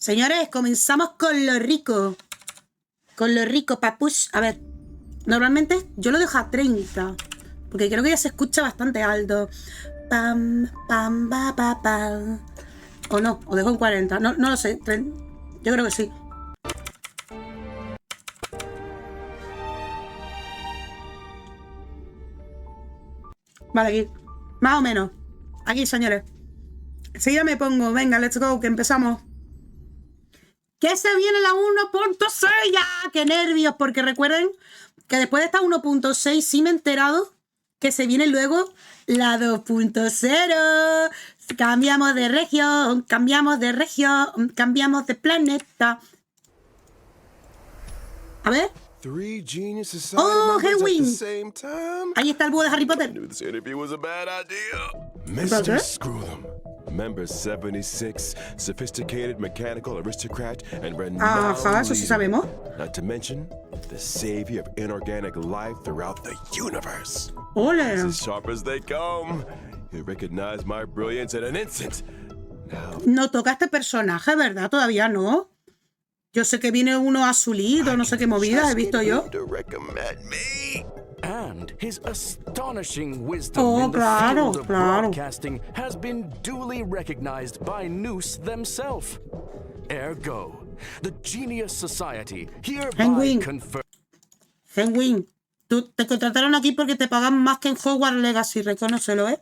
Señores, comenzamos con lo rico. Con lo rico, papush. A ver, normalmente yo lo dejo a 30. Porque creo que ya se escucha bastante alto. Pam, pam, pa, pa, pam. O no, o dejo en 40. No lo sé. Yo creo que sí. Vale, aquí. Más o menos. Aquí, señores. Enseguida me pongo. Venga, let's go, que empezamos. Que se viene la 1.6 ya. ¡Qué nervios! Porque recuerden que después de esta 1.6 sí me he enterado que se viene luego la 2.0. Cambiamos de región, cambiamos de región, cambiamos de planeta. A ver. Oh, Hewin. Ahí está el búho de Harry Potter. Mr. Screw them. Member 76, sophisticated mechanical aristocrat and renowned Ajá, eso sí sabemos. Not to mention the savior of inorganic life throughout the universe. Ole. As sharp as they come, you recognize my brilliance in an instant. Now, No toca este personaje, ¿verdad? Todavía no. Yo sé que viene uno azulito, no sé qué movida he visto yo. And his astonishing wisdom in the claro, field of claro. broadcasting has been duly recognized by Noose themselves. Ergo, the Genius Society hereby Penguin. confers Penguin, tú te contrataron aquí porque te pagan más que en Hogwarts Legacy, reconócelo, ¿eh?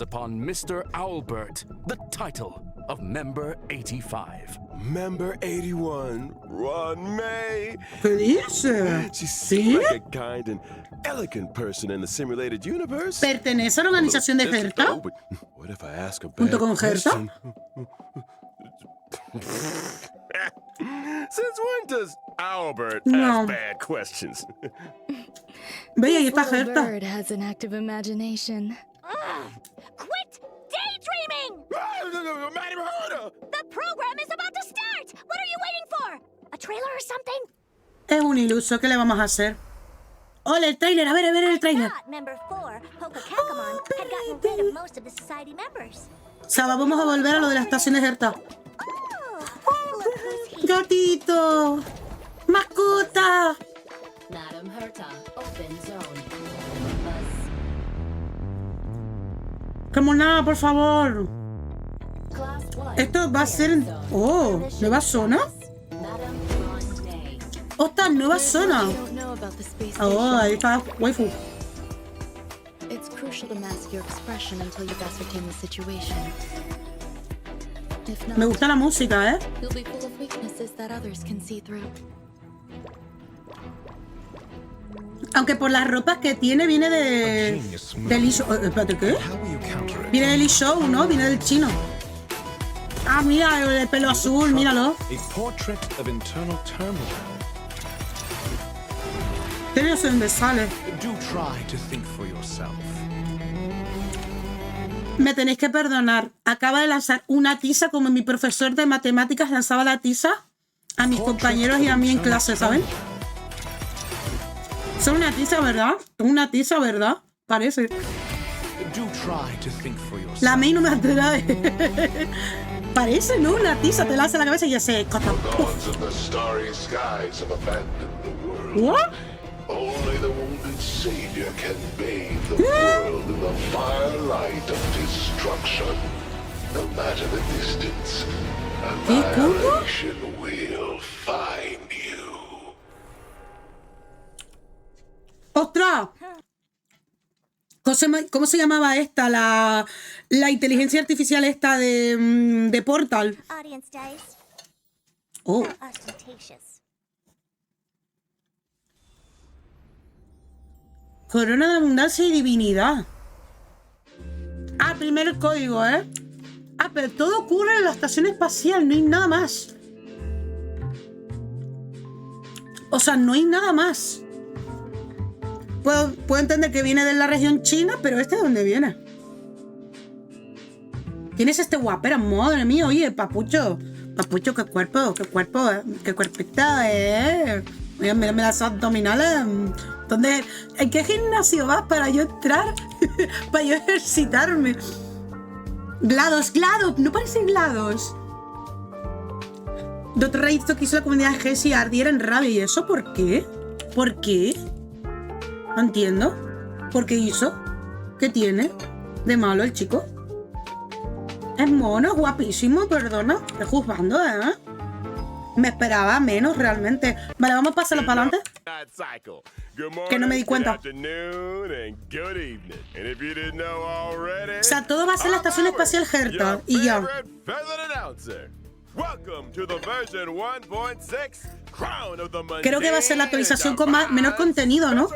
upon Mr. Owlbert the title of Member 85. Member 81, Ron May. ¿Qué dice? She ¿Sí? seemed like a kind and elegant person in the simulated universe. ¿Pertenece a la organización de Gerta? Oh, but what if I ask a bad ¿Junto con Gerta? question? Since when does Albert No. ask bad questions? Ve, ahí está Little Gerta. bird has an active imagination. Quit daydreaming! Madam Herta! The program is about to start! What are you waiting for? A trailer or something? Es un iluso, ¿qué le vamos a hacer? ¡Hola, el tráiler! A ver el tráiler. Thought member 4, Poco Kakamon, had gotten rid of most of the society members. O sea, vamos a volver a lo de la estación de Gerta. Oh, look who's here. ¡Gatito! ¡Mascota! Madam Herta, open zone. Como nada, por favor. Class 1. Esto va a ser... ¡Oh! ¿Nueva zona? Madam Ron May. ¡Ostras, nueva zona! I don't know about the space Oh, station. ahí está, waifu. It's crucial to mask your expression until you've ascertained the situation. If Me not, gusta la música, ¿eh? you'll be full of weaknesses that others can see through. Aunque por las ropas que tiene viene de... del show. Espérate, ¿qué? Viene del show, ¿no? Viene del chino. Ah, mira, el pelo azul, míralo. A portrait of internal turmoil. Que no sé dónde sale. Do try to think for yourself. Me tenéis que perdonar. Acaba de lanzar una tiza como mi profesor de matemáticas lanzaba la tiza a mis compañeros y a mí en clase, ¿saben? Son una tiza, ¿verdad? Una tiza, ¿verdad? Parece. Do try to think for yourself. La May no me atrae. Parece, ¿no? Una tiza te lanza en la cabeza y ya se corta. Gods of the starry skies have abandoned the world. ¿What? Only the wounded savior can bathe the world in the firelight of destruction. No matter the distance, annihilation will find you. ¡Ostras! ¿Cómo se llamaba esta? La inteligencia artificial esta de Portal. Audience dice, Oh. ostentatious. Corona de abundancia y divinidad. Ah, primero el código, ¿eh? Ah, pero todo ocurre en la estación espacial, no hay nada más. O sea, no hay nada más. Puedo entender que viene de la región china, pero ¿este de dónde viene? ¿Quién es este guapera? Madre mía, oye, papucho. Papucho, qué cuerpito, Mira las abdominales. ¿Dónde? ¿En qué gimnasio vas para yo entrar? Para yo ejercitarme. GLaDOS, no parece GLaDOS. Doctor Ray hizo que hizo la comunidad de HSI ardiera en rabia. ¿Y eso por qué? ¿Por qué? No entiendo. ¿Por qué hizo? ¿Qué tiene de malo el chico? Es mono, guapísimo, perdona. Estoy juzgando, ¿eh? Me esperaba menos, realmente. Vale, vamos a pasarlo para adelante. Que no me di cuenta. O sea, todo va a ser la estación espacial Herta. Y ya. Creo que va a ser la actualización con menor contenido, ¿no?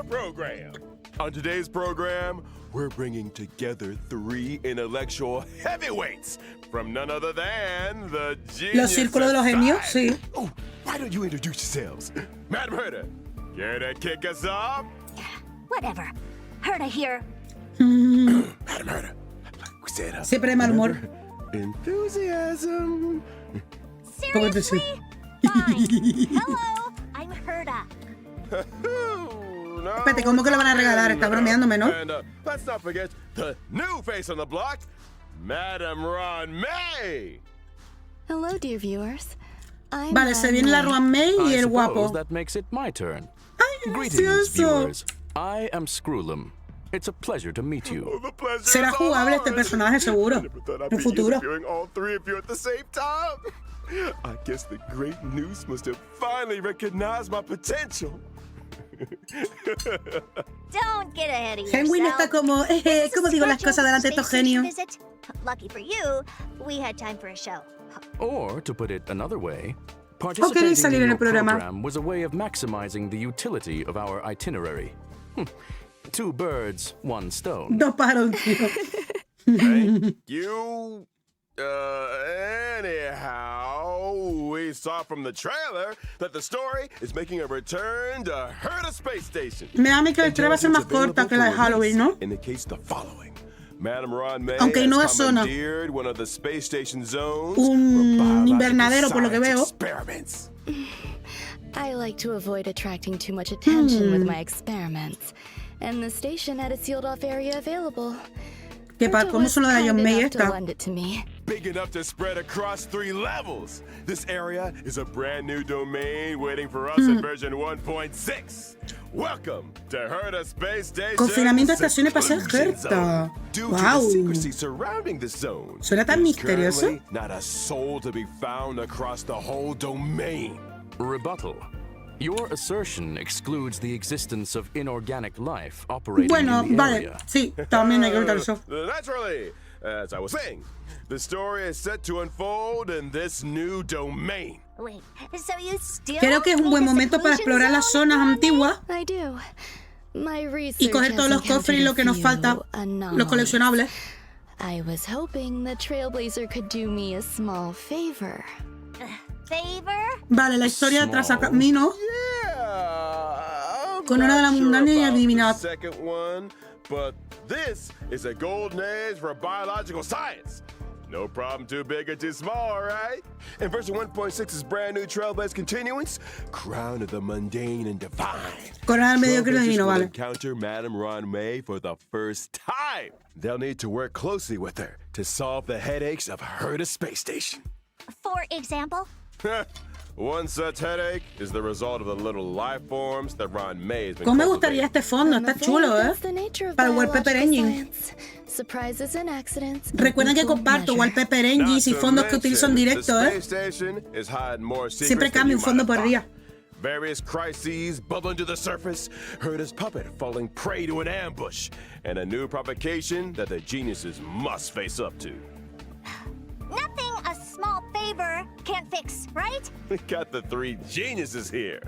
On today's program, we're bringing together 3 intellectual heavyweights from none other than the Genius Los círculos de los genios, sí. Oh, why don't you introduce yourselves? Madam Herta, care to kick us off? Whatever. Herta here. Madam Herta, we said Siempre de mal humor. Enthusiasm. Seriously? Fine. Hello, I'm Herta. Espérate, ¿cómo que lo van a regalar? Está bromeándome, ¿no? And let's not forget the new face on the block, Madam Ron May. Hello, dear viewers. I'm Vale, se viene la Ruan May y I el suppose guapo. that makes it my turn. ¡Ay, Greetings, gracioso! viewers. I am Screwlum. It's a pleasure to meet you. The pleasure Será is all jugable este ours. personaje, seguro. I never thought I'd En be futuro. interviewing all 3 of you at the same time. I guess the great Noose must have finally recognized my potential. Don't get ahead of Henwin está yourself. como, ¿cómo digo las cosas delante de estos genios? Lucky for you, we had time for a show. Or, to put it another way, queréis participating salir in en el your programa? program was a way of maximizing the utility of our itinerary. 2 birds, 1 stone. Dos pájaros, tío. Thank you. Anyhow, we saw from the trailer that the story is making a return to Herta Space Station. Me da a mí que la historia va a ser más corta que la de Halloween, ¿no? Indicates the following. Madam Ron May Aunque no has es zona. commandeered one of the space station zones Un for biological invernadero, por lo que science veo. experiments. I like to avoid attracting too much attention with my experiments, and the station had a sealed-off area available. ¿Qué pasa? ¿Cómo son los de John May esta? Lend it to me. Big enough to spread across 3 levels. This area is a brand new domain waiting for us in version 1.6. Welcome to Herta Space Station. Confinamiento de estación espacial Herta. Due Wow. to the secrecy surrounding the zone, ¿Suena tan there's misterioso? currently not a soul to be found across the whole domain. Rebuttal. Your assertion excludes the existence of inorganic life operating Bueno, in the vale. area. Sí, también hay que notar eso. Naturally, as I was saying, the story is set to unfold in this new domain. Wait, so you still Creo que es un buen need a momento para seclusion explorar las zone, zonas Ron May? antiguas I do. My research y coger todos has los cofres y encountered lo que a nos few falta, los anomalies. coleccionables. I was hoping the Trailblazer could do me a small favor. Favor? Vale, la historia de Trozacaminos Yeah, I'm con una de las not sure mundanas y about the eliminadas. second one, but this is a golden age for biological science. No problem too big or too small, right? And version 1.6's brand new Trailblaze continuance, Crown of the Mundane and Divine. Corona del medio Trailblazers divino, will vale. encounter Madam Ron May for the first time. They'll need to work closely with her to solve the headaches of Herta Space Station. For example? One such headache is the result of the little life forms that Ron May has been ¿Cómo me gustaría cultivating. este fondo? I'm Está afraid chulo, ¿eh? that's the nature of Para el wallpaper biological engine. science. Surprises and accidents. Recuerden que equal comparto measure. wallpaper Not engines y to fondos que utilizo en mention, directo, the ¿eh? space station is hiding more secrets Siempre than cambio you un fondo might por have día. thought. Various crises bubbling to the surface, Herta's puppet falling prey to an ambush, and a new provocation that the geniuses must face up to. Nothing a small favor can't fix, right? We got the 3 geniuses here.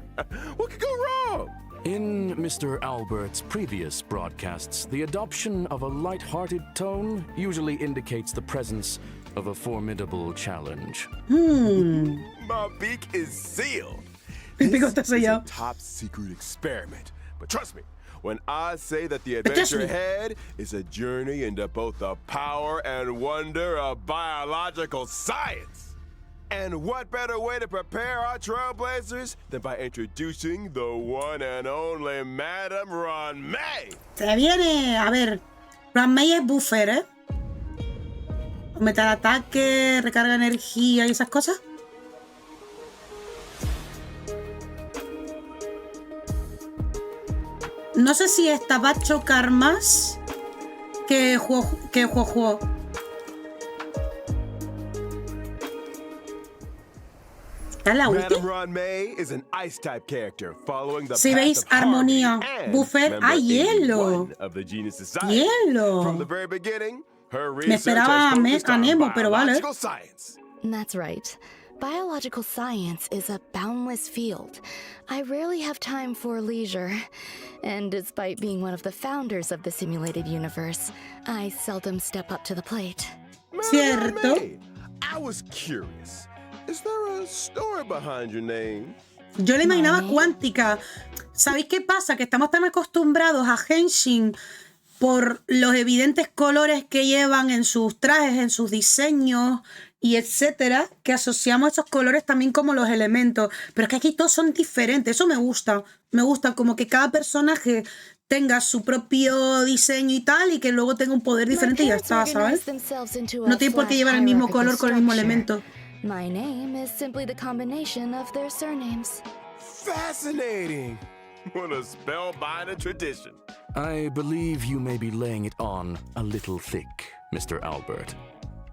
What could go wrong? In Mr. Albert's previous broadcasts, the adoption of a light-hearted tone usually indicates the presence of a formidable challenge. My beak is sealed. Mi pico está This is a sellado. top secret experiment. But trust me, when I say that the trust adventure me. ahead is a journey into both the power and wonder of biological science. And what better way to prepare our trailblazers than by introducing the one and only Madam Ron May? Se viene, a ver. Ron May es buffer, ¿eh? Aumentar ataque, recarga energía y esas cosas. No sé si esta va a chocar más que juego. ¿Está la ulti? Si veis armonía, buffer, hielo. Hielo. Me esperaba a Nemo, pero vale. That's right. Biological science is a boundless field. I rarely have time for leisure. And despite being one of the founders of the simulated universe, I seldom step up to the plate. Cierto. I was curious. Is there a story behind your name? Yo le imaginaba cuántica. ¿Sabéis qué pasa? Que estamos tan acostumbrados a Henshin por los evidentes colores que llevan en sus trajes, en sus diseños y etcétera, que asociamos esos colores también como los elementos. Pero es que aquí todos son diferentes. Eso me gusta. Me gusta como que cada personaje tenga su propio diseño y tal, y que luego tenga un poder diferente y ya está, ¿sabes? No tiene por qué llevar el mismo color con el mismo elemento. My name is simply the combination of their surnames. Fascinating! What a spellbinding tradition. I believe you may be laying it on a little thick, Mr. Albert.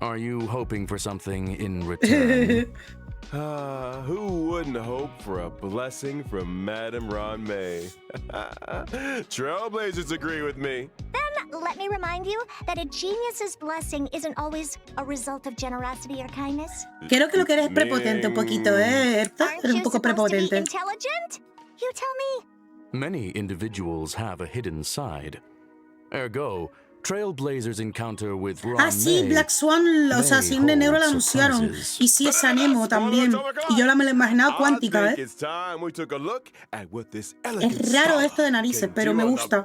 Are you hoping for something in return? Who wouldn't hope for a blessing from Madame Ron May? Trailblazers agree with me. Then let me remind you that a genius's blessing isn't always a result of generosity or kindness. Creo que lo que eres es prepotente un poquito, Erta. Eres un poco prepotente. Intelligent? You tell me. Many individuals have a hidden side. Ergo, Trailblazers encounter with Ron sí, Black Swan, o sea, Cisne Negro la anunciaron. Y sí, es Nemo también. Y yo me la imaginaba cuántica, ¿eh? Es raro esto de narices, pero me gusta.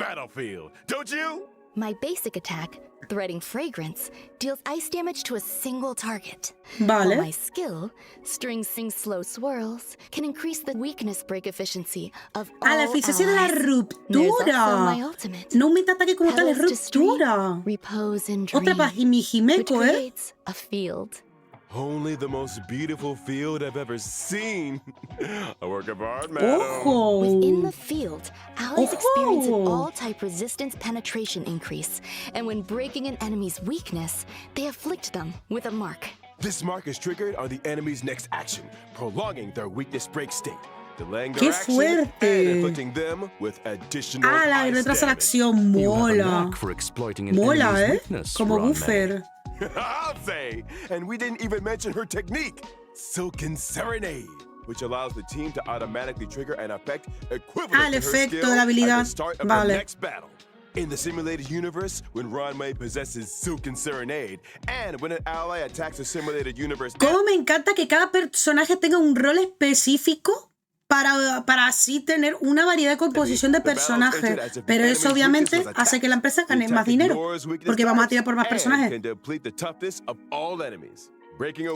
My basic attack, Threading Fragrance, deals ice damage to a single target. Vale. While my skill, String Sing Slow Swirls, can increase the weakness break efficiency of all la eficiencia de la ruptura. No aumenta ataque como tal, es ruptura. Otra para Himeko, ¿eh? A field. Only the most beautiful field I've ever seen. A work of art, madam. Ojo. Within the field, allies experience an all-type resistance penetration increase, and when breaking an enemy's weakness, they afflict them with a mark. This mark is triggered on the enemy's next action, prolonging their weakness break state, delaying ¡Qué their action, fuerte! and inflicting them with additional La ice retrasa la damage. acción, mola. Mola, ¿eh? Como buffer. I'll say, and we didn't even mention her technique, Silken Serenade, which allows the team to automatically trigger an effect equivalent El to her efecto skill de la at habilidad. the start of Vale. the next battle. In the simulated universe, when Ranmei possesses Silken Serenade, and when an ally attacks a simulated universe... Cómo me encanta que cada personaje tenga un rol específico para así tener una variedad de composición de personajes. Pero eso obviamente hace que la empresa gane más dinero, porque vamos a tirar por más personajes.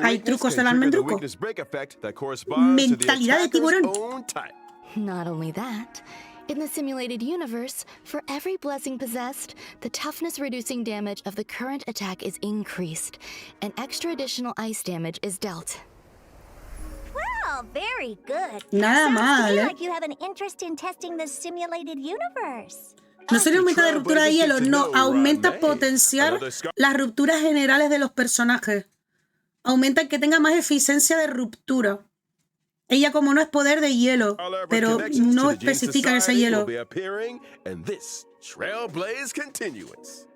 Hay trucos del almendruco. Mentalidad de tiburón. Not only that, in the simulated universe, for every blessing possessed, the toughness reducing damage of the current attack is increased, and extra additional ice damage is dealt. Well, very good. Nada mal, ¿eh? Like you have an interest in testing the simulated universe. No solo aumenta la ruptura de hielo, no, aumenta potenciar las rupturas generales de los personajes. Aumenta que tenga más eficiencia de ruptura. Ella como no es poder de hielo, pero no especifica ese hielo.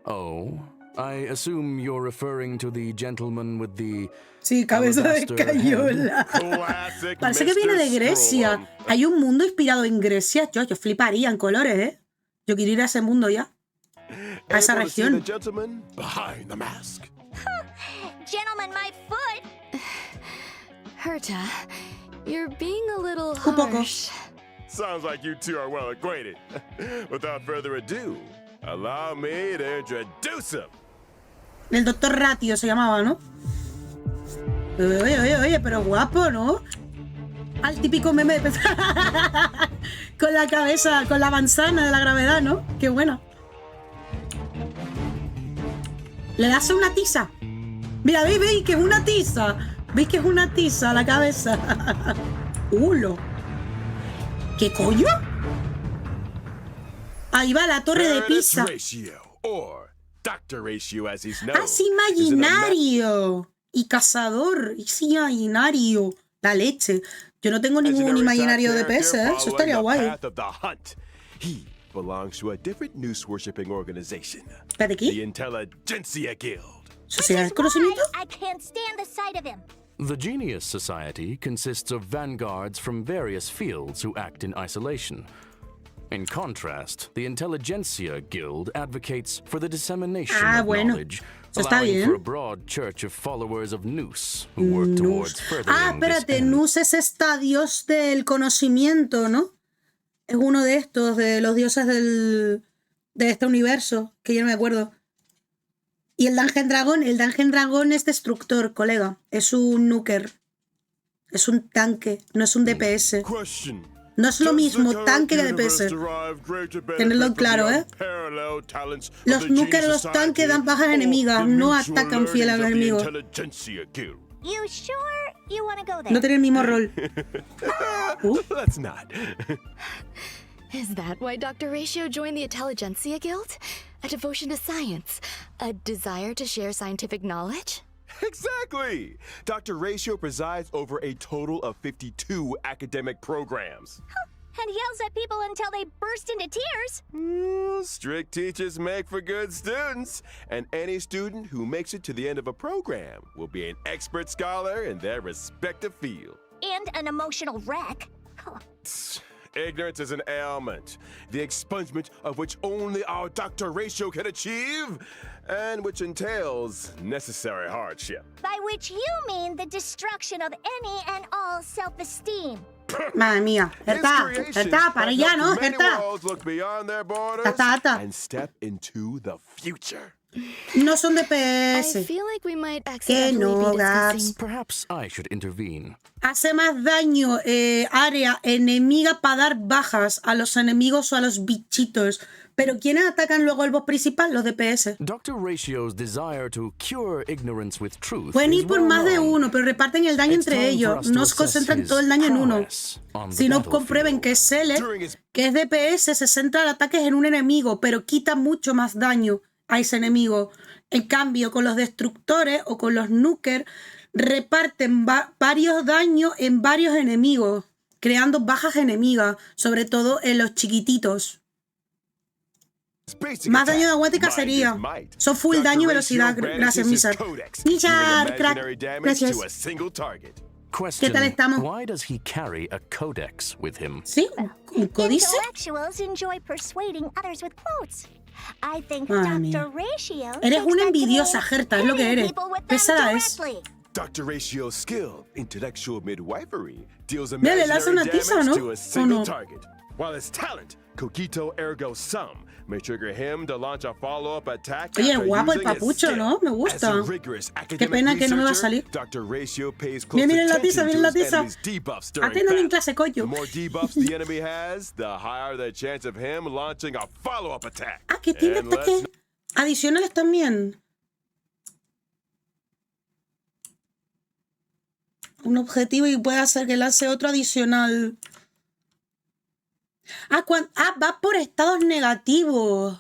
Oh, I assume you're referring to the gentleman with the... Sí, cabeza de cayola. Parece que viene de Grecia. Hay un mundo inspirado en Grecia. Yo fliparía en colores, ¿eh? Yo quiero ir a ese mundo ya. A esa región. Gentleman, my foot. Herta, you're being a little harsh. Sounds like you two are well acquainted. Without further ado, allow me to introduce him. El doctor Ratio se llamaba, ¿no? Oye, pero guapo, ¿no? Al típico meme de... con la cabeza, con la manzana de la gravedad, ¿no? Qué buena. Le das una tiza. Mira, ¿veis que es una tiza? ¿Veis que es una tiza a la cabeza? ¡Ulo! ¿Qué coño? Ahí va la torre de Pisa. Ratio, or Dr. Ratio as he's known. ¡Ah, es imaginario! Y cazador. Es imaginario. La leche. Yo no tengo ningún imaginario de PS, ¿eh? Eso estaría guay. He belongs to a different news-worshipping organization. ¿Espérate The qué? Intelligentsia Guild. ¿Sociedad del conocimiento? I can't stand the sight of him. The Genius Society consists of vanguards from various fields who act in isolation. In contrast, the Intelligentsia Guild advocates for the dissemination of knowledge, allowing for a broad church of followers of Nous who work towards furthering this espérate, end. Nous es esta dios del conocimiento, ¿no? Es uno de estos, de los dioses de este universo, que yo no me acuerdo. Y el Dungeon Dragon es destructor, colega. Es un nuker. Es un tanque, no es un DPS. Question. No es lo mismo tanque que DPS. Tenedlo claro, ¿eh? Los nukers y los tanques dan bajas enemigas, no atacan fiel a los enemigos. You sure you want to go there? No tienen el mismo rol. Let's not. Is that why Dr. Ratio joined the Intelligentsia Guild? A devotion to science? A desire to share scientific knowledge? Exactly! Dr. Ratio presides over a total of 52 academic programs. And yells at people until they burst into tears. Strict teachers make for good students, and any student who makes it to the end of a program will be an expert scholar in their respective field. And an emotional wreck. Ignorance is an ailment, the expungement of which only our Dr. Ratio can achieve, and which entails necessary hardship. By which you mean the destruction of any and all self-esteem. Madre mía, Gerta, para allá, ¿no? Gerta. Look beyond their borders and step into the future. No son I DPS. feel like we might Que accidentally no, be Gaps. discussing. Perhaps I should intervene. Hace más daño área enemiga para dar bajas a los enemigos o a los bichitos. Pero ¿quiénes atacan luego el boss principal? Los DPS. Dr. Ratio's desire to cure ignorance with truth Pueden is ir por well más de known. uno, pero reparten el daño It's entre time for ellos. us to No assess concentran his todo el daño en uno. prowess on the Si no battlefield. comprueben que es Seller, que es DPS, se centra en ataques en un enemigo, pero quita mucho más daño a ese enemigo. En cambio, con los destructores o con los nukers, reparten varios daños en varios enemigos, creando bajas enemigas, sobre todo en los chiquititos. Más daño de aguante y cacería. Son full daño y velocidad. Gracias, Mizar. Mizar, crack. Gracias. Question, ¿Qué tal estamos? why does he carry a codex with him? ¿Sí? ¿Un códice? Intellectuals enjoy persuading others with quotes. I think Madre mía. Dr. Ratio Eres takes una that to envidiosa, mean Gerta, es lo que hitting eres. people with them Pesada es. directly. Dr. Ratio's skill, intellectual midwifery, deals Mira, le lanza imaginary una tiza, damage ¿no? to a ¿O single no? target, while his talent, cogito ergo sum, may trigger him to launch a follow-up attack. Oye, after guapo el using his papucho, skill. ¿no? Me gusta. As a rigorous Qué academic pena que no me va a researcher, salir. Dr. Ratio pays close Mira, miren la tiza, attention miren la to his tiza. enemy's debuffs during Atiendan en battle. clase, coño. The more debuffs the enemy has, the higher the chance of him launching a follow-up attack. Ah, que tiene And let's ataques adicionales también. Un objetivo y puede hacer que lance otro adicional. Va por estados negativos.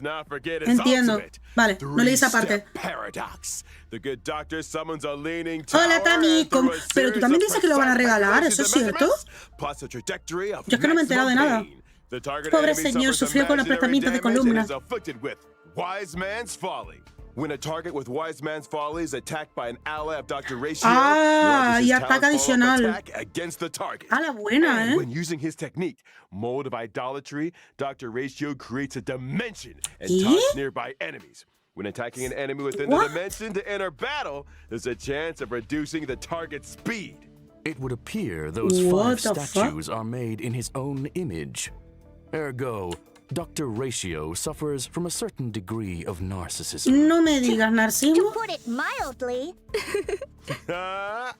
not forget its Entiendo. ultimate, Vale, no leí esa parte. three-step paradox. The good doctor summons a leaning Hola, tower Tami. and through a Pero tú series también of dices que lo van a precise regalar, calculations ¿eso es and cierto? measurements, plus a trajectory of Yo es que no me he enterado de maximum nada. pain. The target Pobre enemy señor, suffers sufrió con imaginary aplastamientos de damage and columna. is afflicted with wise man's folly. When a target with wise man's folly is attacked by an ally of Dr. Ratio, Ah, he launches y his ataque talent follow-up adicional. attack against the target. A la buena, And ¿eh? when using his technique, Mold of Idolatry, Dr. Ratio creates a dimension and ¿Eh? taunts nearby enemies. When attacking an enemy within What? the dimension to enter battle, there's a chance of reducing the target's speed. It would appear those What five the fuck? statues are made in his own image. Ergo, Dr. Ratio suffers from a certain degree of narcissism. No me digas, To Narcismo. put it mildly,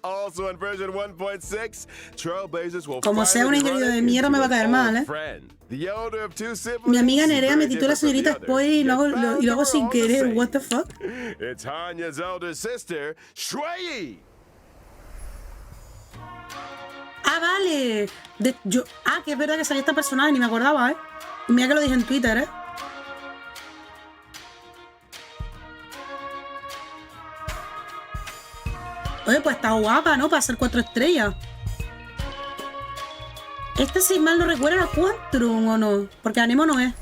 Also in version 1.6, Trailblazers will Como sea un finally ingeniero run de mierda, me va a into caer an mal, old ¿eh? friend. The elder of two siblings, Mi amiga Nerea me very titula different from the señorita others, spoiler y yet luego found y luego they sin were all the querer. same. What the fuck? It's Hanya's elder sister, Shui. Ah, vale. Que es verdad que salía esta personaje, ni me acordaba, ¿eh? Mira que lo dije en Twitter, ¿eh? Oye, pues está guapa, ¿no? Para ser 4 estrellas. Este, si mal no recuerdo, era Quantrum, ¿o no? Porque Anemo no es.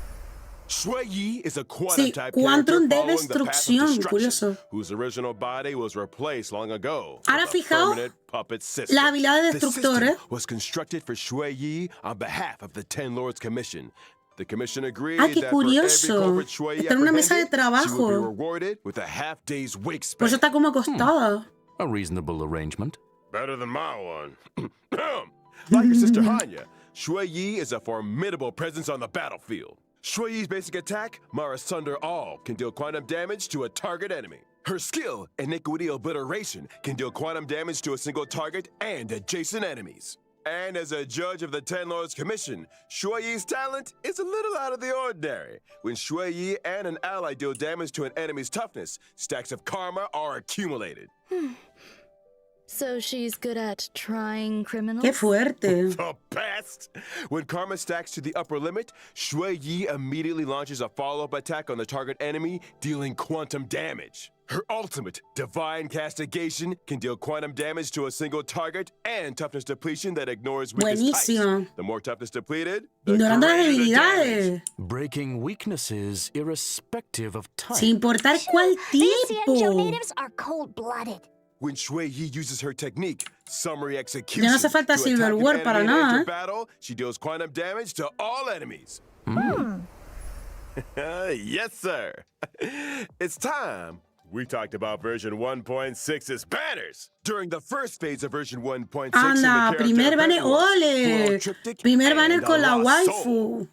Shui is a quantum Sí, type Quantrum character de following the path of destrucción, destruction, curioso. whose original body was replaced long ago. Ahora with a fijaos permanent puppet system. las habilidades The destructores. system was constructed for Shui on behalf of the Ten Lords Commission. The commission agreed Ah, qué that for every curioso. culprit Shui Está en una mesa de apprehended, she would be trabajo. rewarded with a half-day's wake Por eso spent. está como acostada. A reasonable arrangement. Better than my one. Like your sister Hanya, Shui Yi is a formidable presence on the battlefield. Shui Yi's basic attack, Mar Asunder All, can deal quantum damage to a target enemy. Her skill, Iniquity Obliteration, can deal quantum damage to a single target and adjacent enemies. And as a judge of the Ten Lords Commission, Shui Yi's talent is a little out of the ordinary. When Shui Yi and an ally deal damage to an enemy's toughness, stacks of karma are accumulated. So she's good at trying criminals? Qué fuerte. The best! When karma stacks to the upper limit, Shui Yi immediately launches a follow-up attack on the target enemy, dealing quantum damage. Her ultimate, Divine Castigation, can deal quantum damage to a single target and toughness depletion that ignores weakness Buenísimo. types. The more toughness depleted, the Ignorando las greater the damage. debilidades. Breaking weaknesses irrespective of type. Sin importar cuál These tipo. Xianzhou natives are cold-blooded. When Shui Yi uses her technique, Summary Execution, Ya no hace falta to Silver attack an Ward enemy para in nada, enter ¿eh? battle, she deals quantum damage to all enemies. Yes, sir. It's time. We talked about version 1.6's banners. During the first phase of version 1.6, Anda, primer banner, ole. Primer banner con la waifu.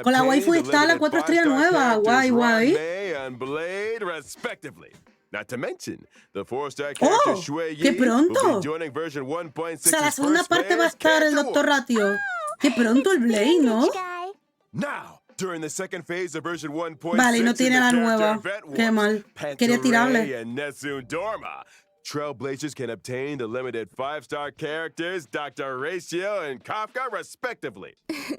Con la waifu está la 4 estrellas nueva. Guay, guay. And Blade, respectively. Not to mention, the 4-star character Oh, Shui Yi qué pronto. will be joining version 1.6's O sea, la segunda first parte va a phase estar el character Dr. Ratio. Qué pronto el Blade, ¿no? Rich guy. Now, during the second phase of version 1.6, Vale, no tiene la nueva. Qué mal. Quería tirarle. and Nessun Dorma, Trailblazers can obtain the limited 5-star characters Dr. Ratio and Kafka, respectively. I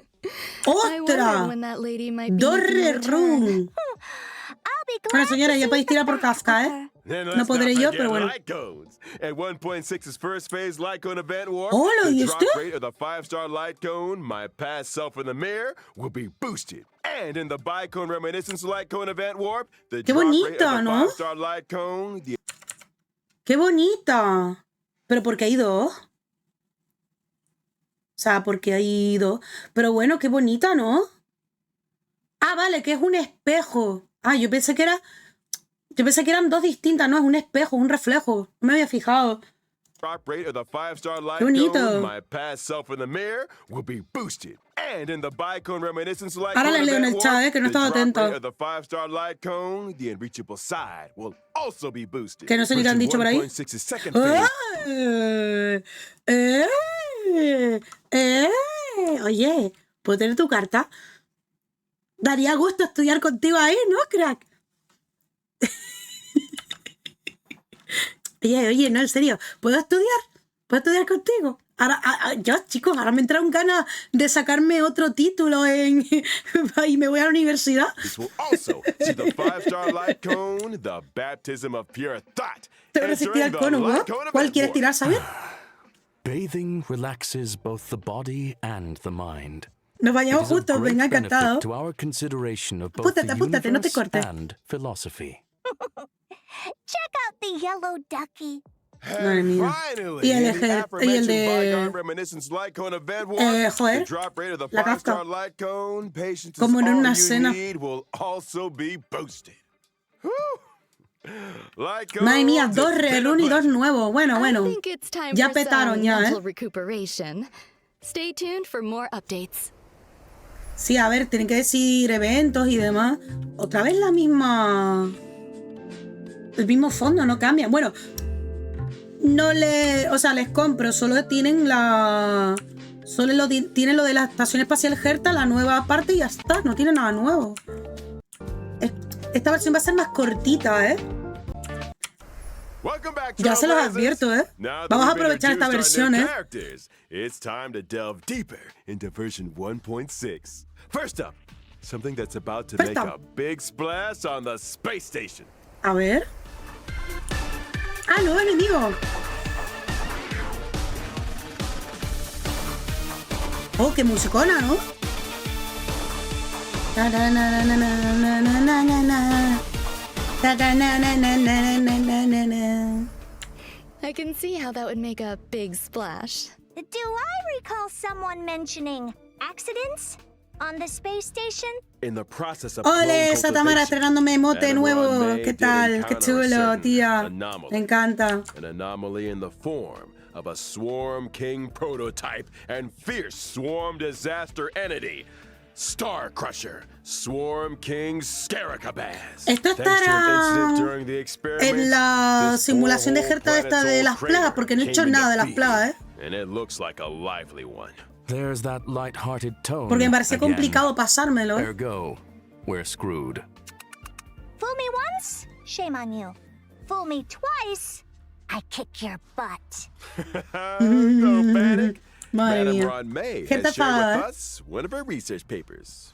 wonder ¡Otra! when that lady might be Dorre making a return. Run. I'll be glad Bueno, señora, to ya see podéis you tirar por back, Kafka, ¿eh? Booker. Then No let's podré not yo, forget pero bueno. light cones. At 1.6's first phase light cone event warp, Hola, the ¿y drop usted? rate of the 5-star light cone, my past self in the mirror, will be boosted. And in the Bicone Reminiscence light cone event warp, the Qué drop rate bonita, of the ¿no? 5-star light cone, the ¡Qué bonita! ¿Pero por qué hay dos? O sea, porque hay dos. Pero bueno, qué bonita, ¿no? Ah, vale, que es un espejo. Ah, yo pensé que eran dos distintas, no, es un espejo, un reflejo. No me había fijado. drop rate of the 5-star light Qué bonito. cone, my past self in the mirror, will be boosted. And in the Bicone Reminiscence light Ahora cone le leo en event el chat, warp, que no the estaba drop atento. rate of the 5-star light cone, the unreachable side, will also be boosted. Que no sé ni qué han dicho por ahí. 1.6's second phase Oye, ¿puedo tener tu carta? Daría gusto estudiar contigo ahí, ¿no, crack? Oye, no, en serio, ¿puedo estudiar? ¿Puedo estudiar contigo? Ahora, yo, chicos, ahora me entraron ganas de sacarme otro título y me voy a la universidad. This will also see the 5-star light cone, the baptism of pure thought. Tengo que resistir al entering the cono, ¿no? light cone ¿Cuál event quieres warp. tirar, saber? Bathing relaxes both the body and the mind. Nos It vayamos is of juntos, great venga, encantado. benefit to our consideration of both Apúntate, the apúntate, no te universe cortes. and philosophy. Check out the yellow ducky. Madre mía. Finally, Y el in the y el aforementioned de... Bygone Reminiscence light cone event warp, joder, the drop rate of the la 5-star Kafka. light cone, patience is Como en all una you escena. need, will also be boosted. Whew. Light Madre mía, cones, dos it's been a rerun y dos pleasure. nuevos. Bueno, I bueno. think it's time Ya for petaron some ya, mental ¿eh? recuperation. Stay tuned for more updates. Sí, a ver, tienen que decir eventos y demás. Otra vez la misma... El mismo fondo, no cambia. Bueno, no le... O sea, les compro. Solo tienen la... tienen lo de la Estación Espacial Herta, la nueva parte y ya está. No tiene nada nuevo. Esta versión va a ser más cortita, ¿eh? Welcome back, Ya se los Trailblazers. advierto, ¿eh? Now that Vamos a we've aprovechar esta introduced our versión, new ¿eh? characters, it's time to delve deeper into version 1.6. First up, something that's about to First make up. a big splash on the space station. A ver. Ah, nuevo enemigo. Oh, qué musicona, ¿no? Na, na, na, na, na, na, na, na, na, na. Na, na, na, na, na, na, na, na, na. I can see how that would make a big splash. Do I recall someone mentioning accidents on the space station? In the process of Ole, clone esa Tamara cultivation, estrenándome emote Madame nuevo. Ron May ¿Qué did tal? Qué encounter a chulo, certain tía. anomaly. Me encanta. An anomaly in the form of a Swarm King prototype and fierce swarm disaster entity. Star Crusher, Swarm King Scaricabaz. Esto Thanks to an incident estará during the experiment, en la this simulación de borehole Herta esta planet's de old las plagas, crater porque no he hecho came into nada de las being, plagas, ¿eh? And it looks like a lively one. There's that light-hearted tone. Porque me parecía again. complicado pasármelo, ¿eh? Ergo, we're screwed. Fool me once? Shame on you. Fool me twice? I kick your butt. No panic. Madre Madame mía. Ron May Gente has shared enfadada, with ¿eh? us one of her research papers.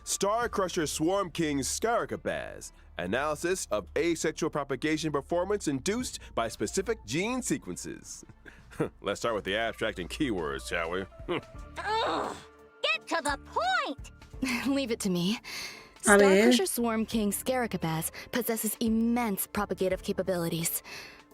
Star Crusher Swarm King Scaricabaz. Analysis of asexual propagation performance induced by specific gene sequences. Let's start with the abstract and keywords, shall we? Ugh, get to the point! Leave it to me. A ver. Starcrusher Swarm King Scaricabaz possesses immense propagative capabilities.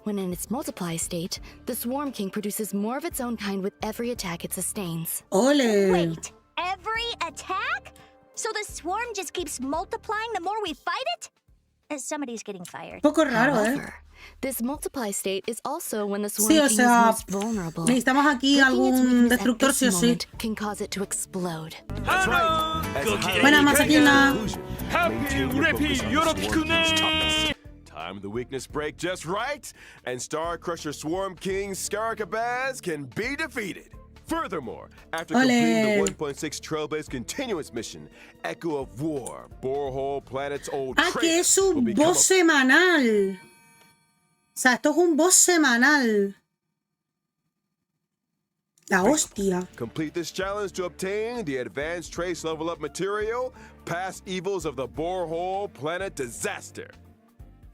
When in its multiply state, the Swarm King produces more of its own kind with every attack it sustains. Ole. Wait, every attack? So the swarm just keeps multiplying the more we fight it? Somebody's getting fired. Poco raro, ¿eh? However, this multiply state is also when the Swarm Sí, o King sea, is most vulnerable. necesitamos aquí Clicking its algún weakness at destructor this sí o sí. moment can cause it to explode. That's right. Buenas, Masakina. Time the weakness break just right, and Star Crusher Swarm King Scaricabaz can be defeated. Furthermore, after completing the 1.6 Trailblaze continuous mission, Echo of War, Borehole Planet's old Ah, que crater es will un become boss semanal. O sea, esto es un boss semanal. La hostia. Complete this challenge to obtain the advanced trace level up material, past evils of the Borehole Planet disaster.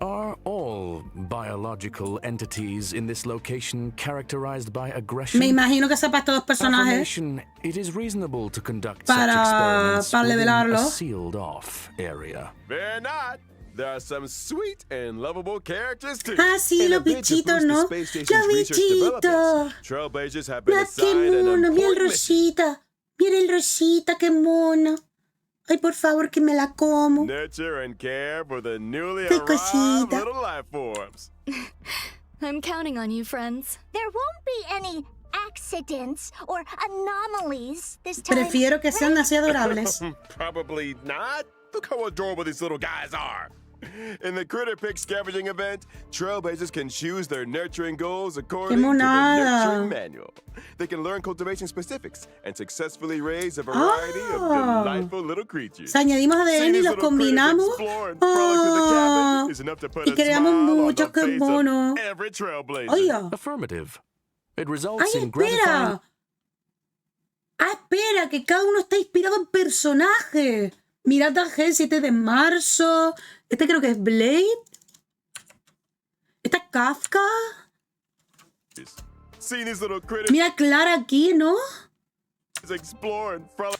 Are all biological entities in this location characterized by aggression? Me imagino que sepa estos dos personajes Affirmation, it is reasonable to conduct such para experiments within levelarlo. a sealed-off area. Fear not. There are some sweet and lovable characters too. Ah, sí, In a los bid to bichitos, boost the ¿no? space station's Los research bichitos. developments, Trailblazers have been Mira qué assigned an mono, mira el important mission. rosita. Mira el rosita, qué mono. Ay, por favor, que me la como. Nurture and care for the newly Qué arrived cosita. little life forms. I'm counting on you, friends. There won't be any accidents or anomalies this time. Prefiero que sean así adorables. Probably not. Look how adorable these little guys are. In the Critter Pick scavenging event, Trailblazers can choose their nurturing goals according to the monada. nurturing manual. They can learn cultivation specifics and successfully raise a variety of delightful little creatures. O sea, añadimos ADN Seeing y these los little critters combinamos. explore and frolic through the cabin is enough to put Y a creamos smile on mucho, the qué face mono. of every Trailblazer. Oiga. Affirmative. It results Ay, in gratifying... espera. Ah, espera, que cada uno está inspirado en personaje. Mirad a G7 de marzo. Este creo que es Blade. Esta es Kafka. Seeing these little critters Mira Clara aquí, ¿no? explore and frolic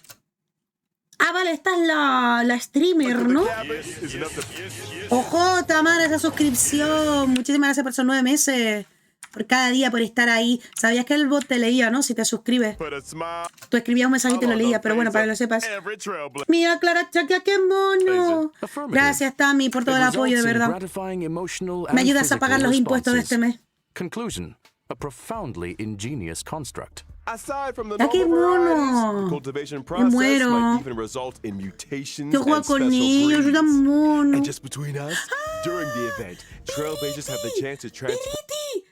Ah, vale, esta es la streamer, through the ¿no? cabin is enough to Ojo, Tamara, esa suscripción. Muchísimas gracias por esos 9 meses. Por cada día, por estar ahí. Sabías que el bot te leía, ¿no? Si te suscribes. put a smile Tú escribías un mensajito y lo on the leía, pero bueno, face para que lo of sepas. every Trailblazer. Mira, Clara Chakia, qué mono. Affirmative. Gracias, Tami, por todo It el apoyo, de results in verdad. gratifying emotional Me and ayudas a pagar physical los impuestos de este responses. mes. Conclusion. A profoundly ingenious construct. Aside from the Ah, qué normal mono. varieties, the cultivation process muero. might even result in mutations Yo juego and con special ellos, breeds. tan mono. And just between us, during the event, Trailblazers have the chance to transfer ¡Perrete!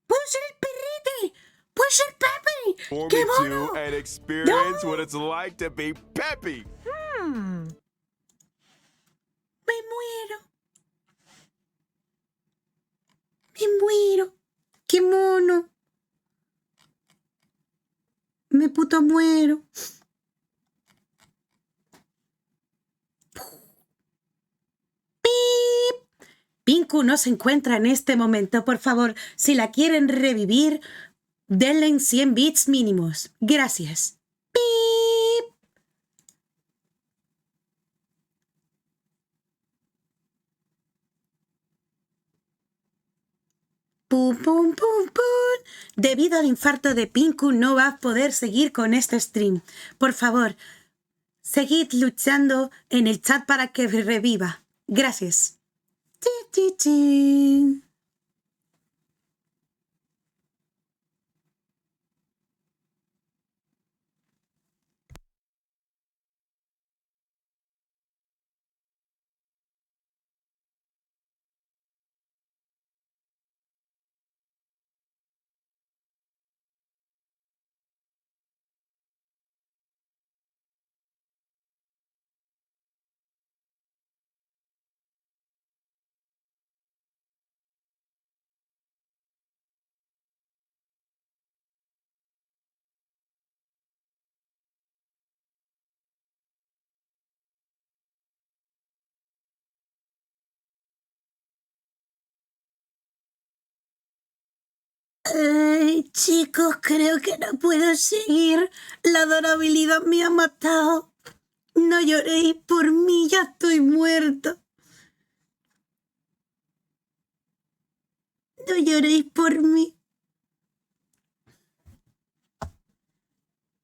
¡Puedo ser el perrete! ¡Puedo ser Pepe! ¡Qué mono! to and experience what it's like to be Peppy. Me muero. puto muero. ¡Pip! Pinku no se encuentra en este momento. Por favor, si la quieren revivir, denle en 100 bits mínimos. Gracias. ¡Pip! Pum, pum, pum, pum. Debido al infarto de Pinku, no va a poder seguir con este stream. Por favor, seguid luchando en el chat para que reviva. Gracias. Chi, chi, chi. Ay, chicos, creo que no puedo seguir. La adorabilidad me ha matado. No lloréis por mí, ya estoy muerto. No lloréis por mí.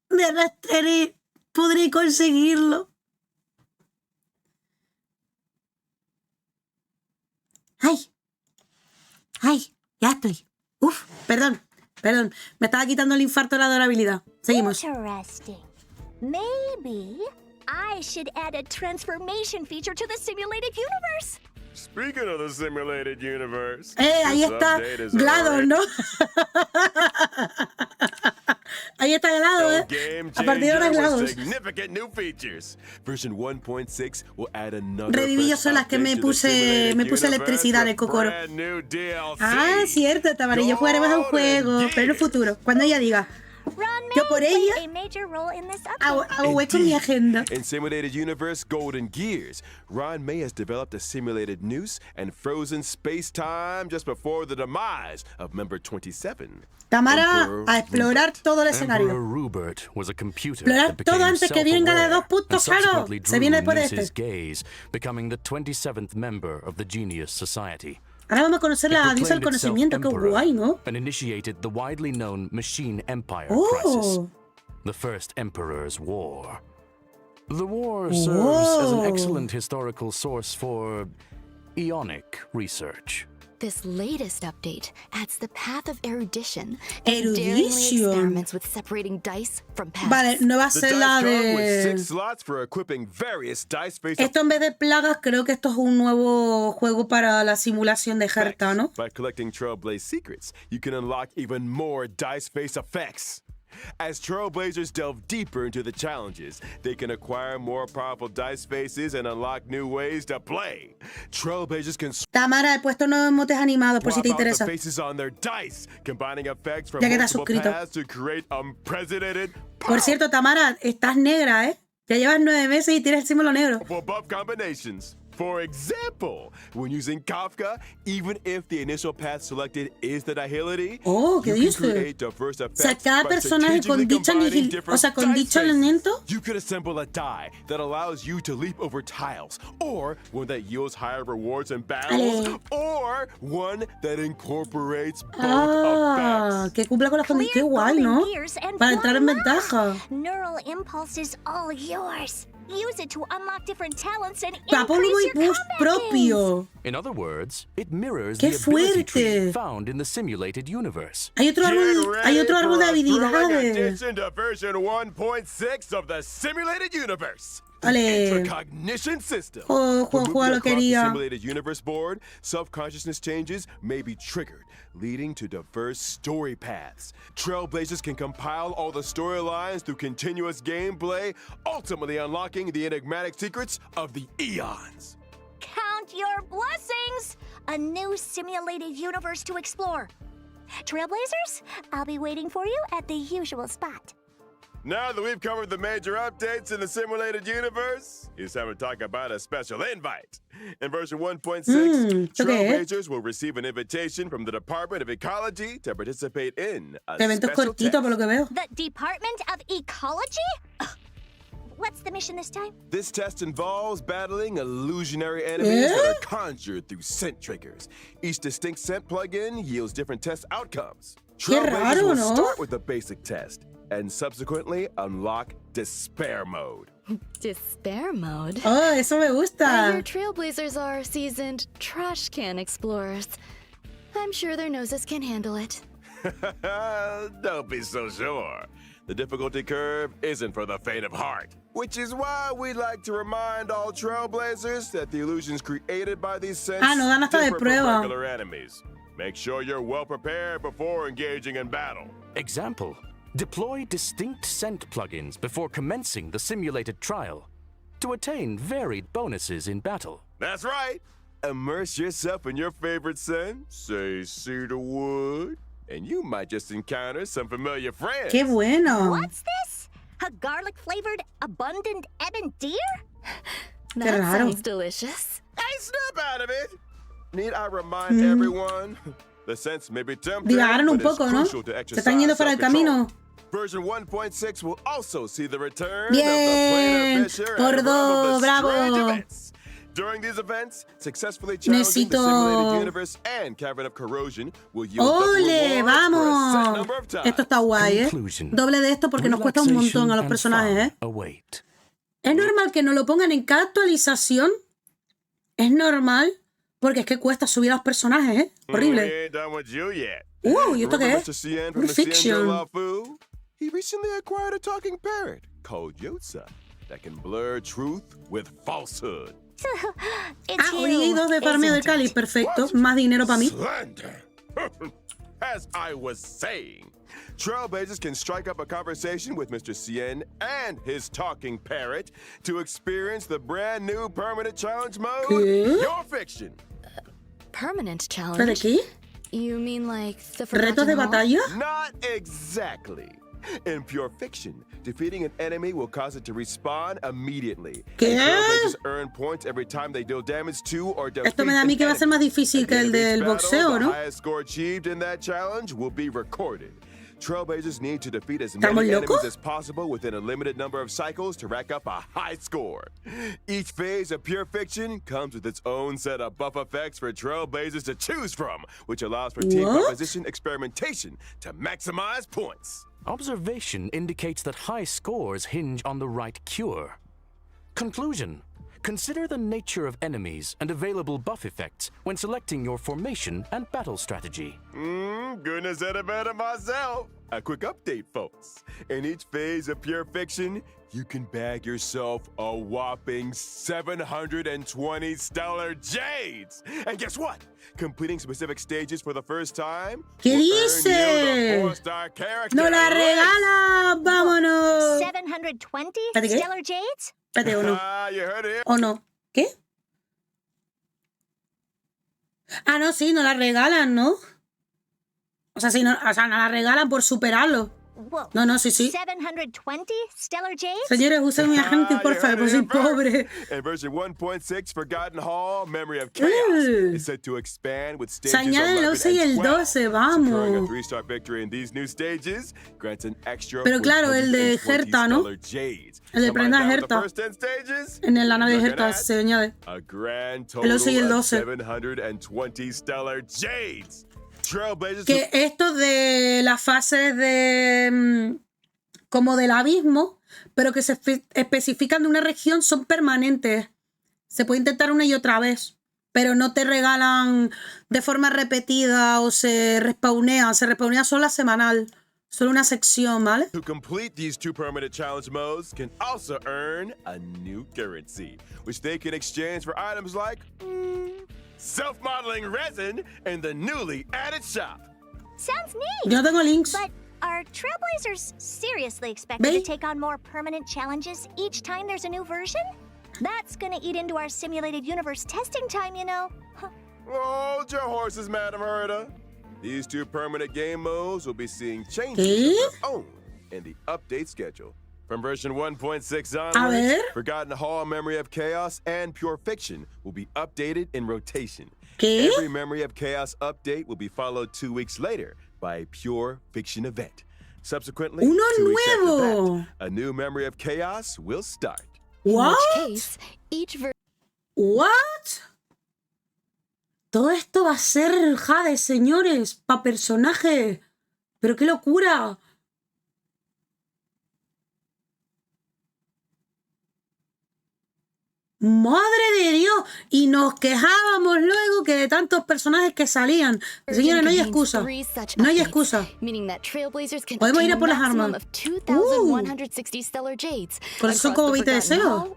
Me arrastraré. Podré conseguirlo. ¡Ay! ¡Ay! Ya estoy. Uf, perdón. Me estaba quitando el infarto de la adorabilidad. Seguimos. Interesting. Maybe I should add a transformation feature to the simulated universe. Speaking of the simulated universe, Ahí this está update is GLaDOS, already- ¿no? Ahí está GLaDOS, Game A partir de ahora changer with GLaDOS. significant new features. Version 1.6 will add another Reviví yo fresh sola, que me update to the puse simulated electricidad en el universe cocoro. with brand new DLC. Ah, cierto, Tamarillo, jugaremos a un juego, pero en el futuro, cuando ella diga. Ron Yo May por played ella a major role in this hago update. hueco en mi agenda. In Simulated Universe Golden Gears, Ron May has developed a simulated noose and frozen space-time just before the demise of Member 27. Tamara, Emperor a explorar Rupert. todo el Emperor escenario. Rupert was a computer Explorar that todo became antes que venga la self-aware 2.0. and subsequently Se viene drew por Noose's este. gaze, becoming the 27th member of the Genius Society. Ahora vamos a conocer It la diosa del proclaimed itself conocimiento, qué emperor guay, ¿no? and initiated the widely known Machine Empire Oh. crisis, the First Emperor's War. The war serves as an Whoa. excellent historical source for Ionic research. This latest update adds the path of erudition and daringly Erudition. experiments with separating dice from paths. Vale, no va a The ser dice la come with de... 6 slots for equipping various dice-based Esto en vez de plagas, creo que esto es un nuevo juego para la simulación de Herta, ¿no? By collecting Trailblaze secrets, you can unlock even more dice-based effects. As Trailblazers delve deeper into the challenges, they can acquire more powerful dice faces and unlock new ways to play. Trailblazers can Tamara, he puesto nuevos emotes animados por si swap te out the interesa. faces on their dice, combining effects from Ya que te has multiple suscrito. paths to create unprecedented Por cierto, Tamara, estás negra, ¿eh? Ya llevas 9 meses y tienes el símbolo negro. powerful buff combinations. For example, when using Kafka, even if the initial path selected is the nihility, Oh, ¿qué you dice? can create diverse O sea, effects cada by personaje con strategically dicho combining nihil- different o sea, con dice dicho faces. elemento. You could assemble a die that allows you to leap over tiles, or one that yields higher rewards in battles, Ale. or one that incorporates both Ah, effects. que cumpla con las condiciones. Qué guay, ¿no? Para entrar en ventaja. Neural impulse is all yours. Use it to unlock different talents and Papo increase y your boost combat gains. propio. In other words, it mirrors ¡Qué the ability tree fuerte! found in the simulated universe. Hay otro Get árbol, hay ready otro árbol de for a thrilling habilidades. addition to version 1.6 of the simulated universe. Ale. Cognition system. Oh, When juego moving lo across the quería. simulated universe board, self-consciousness changes may be triggered, leading to diverse story paths. Trailblazers can compile all the storylines through continuous gameplay, ultimately unlocking the enigmatic secrets of the eons. Count your blessings! A new simulated universe to explore. Trailblazers, I'll be waiting for you at the usual spot. Now that we've covered the major updates in the simulated universe, it's time to talk about a special invite. In version 1.6, Trailblazers will receive an invitation from the Department of Ecology to participate in a Evento special cortito test. por lo que veo. The Department of Ecology? Ugh. What's the mission this time? This test involves battling illusionary enemies that are conjured through scent triggers. Each distinct scent plugin yields different test outcomes. Trailblazers raro, will ¿no? start with the basic test and subsequently unlock Despair Mode. Despair mode? Oh, eso me I gusta. hear Trailblazers are seasoned trash can explorers. I'm sure their noses can handle it. Don't be so sure. The difficulty curve isn't for the faint of heart, which is why we'd like to remind all Trailblazers that the illusions created by these scents no dan hasta de differ from prueba. regular enemies. Make sure you're well prepared before engaging in battle. Example: deploy distinct scent plugins before commencing the simulated trial to attain varied bonuses in battle. That's right. Immerse yourself in your favorite scent, say cedarwood, and you might just encounter some familiar friends. Qué bueno. What's this? A garlic-flavored abundant ebon deer? That raro. sounds delicious. Hey, snap out of it! Need I remind everyone? The scents may be tempting, Divagaron un but it's poco, ¿no? crucial to Se exercise están yendo fuera del self-control. camino. Version 1.6 will also see the return Bien. of the Planar Fisher and Gordo, Realm of the bravo. Strange events. During these events, successfully challenging the simulated universe and Cavern of Corrosion will yield double ¡Ole! rewards for a set ¡Vamos! number of times. Esto está guay, ¿eh? Conclusion. Doble de esto porque nos cuesta un montón a los Relaxation personajes, and ¿eh? fun await. Es normal que nos lo pongan en cada actualización. Es normal porque es que cuesta subir a los personajes, ¿eh? We Horrible. ain't done with you yet. ¿Y esto qué Remember es? Mr. Cien from Un the Cien fiction. de la Fu? He recently acquired a talking parrot called Yotza that can blur truth with falsehood. It's Hoy hay you, dos de farmeo de isn't Cali. it? Perfecto. What? Más dinero para mí. Slander. As I was saying, Trailblazers can strike up a conversation with Mr. Cien and his talking parrot to experience the brand new permanent challenge mode, ¿Qué? Your Fiction. Permanent ¿Pero challenge? qué? You mean like the ¿Retos de Forgotten Hall? batalla? Not exactly. In Pure Fiction, defeating an enemy will cause it to respawn immediately. ¿Qué? And Trailblazers earn points every time they deal damage to or defeat Esto me da a mí que va a ser más difícil que el del boxeo, The ¿no? highest score achieved in that challenge will be recorded. Trailblazers need to defeat as ¿Estamos many locos? enemies as possible within a limited number of cycles to rack up a high score. Each phase of Pure Fiction comes with its own set of buff effects for Trailblazers to choose from, which allows for team What? composition experimentation to maximize points. Observation indicates that high scores hinge on the right cure. Conclusion: consider the nature of enemies and available buff effects when selecting your formation and battle strategy. Goodness, I'd have better myself. A quick update, folks. In each phase of Pure Fiction, you can bag yourself a whopping 720 stellar jades. And guess what? Completing specific stages for the first time ¿Qué will dice? earn you the 4-star character. ¡No la regala! ¡Vámonos! 720 ¿Espérate, qué? stellar jades? Espérate, ¿o no? You heard it here. ¿O no? ¿Qué? Ah, no, sí, no la regalan, ¿no? O sea, no la regalan por superarlo. Whoa. No, no, sí, sí. 720 stellar jades? Señores, usen mi agente, por You favor, heard pues it soy here pobre. first. In version 1.6, Forgotten Hall, Memory of Chaos is set to expand with stages Se añaden el 11 11 y el and 12. 12, Securing a vamos. 3-star victory in these new stages grants an extra Pero claro, el de 120 Herta, ¿no? stellar jades. El de Combine prenda that with the Herta. first 10 stages, En la nave de looking Herta at se añade. a grand El 11 y el total of 12. 720 stellar jades. Trailblazers Que esto de las fases de como del abismo, pero que se especifican de una región, son permanentes. Se puede intentar una y otra vez, pero no te regalan de forma repetida o se respawnean. Se respawnean solo la semanal, solo una sección, ¿vale? who complete these two permanent challenge modes can also earn a new currency, which they can exchange for items like self-modeling resin in the newly added shop. Sounds neat. Yo no tengo links. But are Trailblazers seriously expected Ve. to take on more permanent challenges each time there's a new version? That's gonna eat into our simulated universe testing time, you know. Huh. Hold your horses, Madam Herta. These two permanent game modes will be seeing changes ¿Qué? of their own in the update schedule. From version 1.6 A onwards, ver. Forgotten Hall, Memory of Chaos, and Pure Fiction will be updated in rotation. ¿Qué? Every Memory of Chaos update will be followed 2 weeks later by a Pure Fiction event. Subsequently, Uno 2 weeks after nuevo. that, a new Memory of Chaos will start. In What? which case, each What? Todo esto va a ser Jade, señores, pa' personaje. Pero qué locura. Madre de Dios. Y nos quejábamos luego que de tantos personajes que salían. Señores, no hay excusa. No hay excusa. Podemos ir a por las armas. Por eso son como 20 deseos.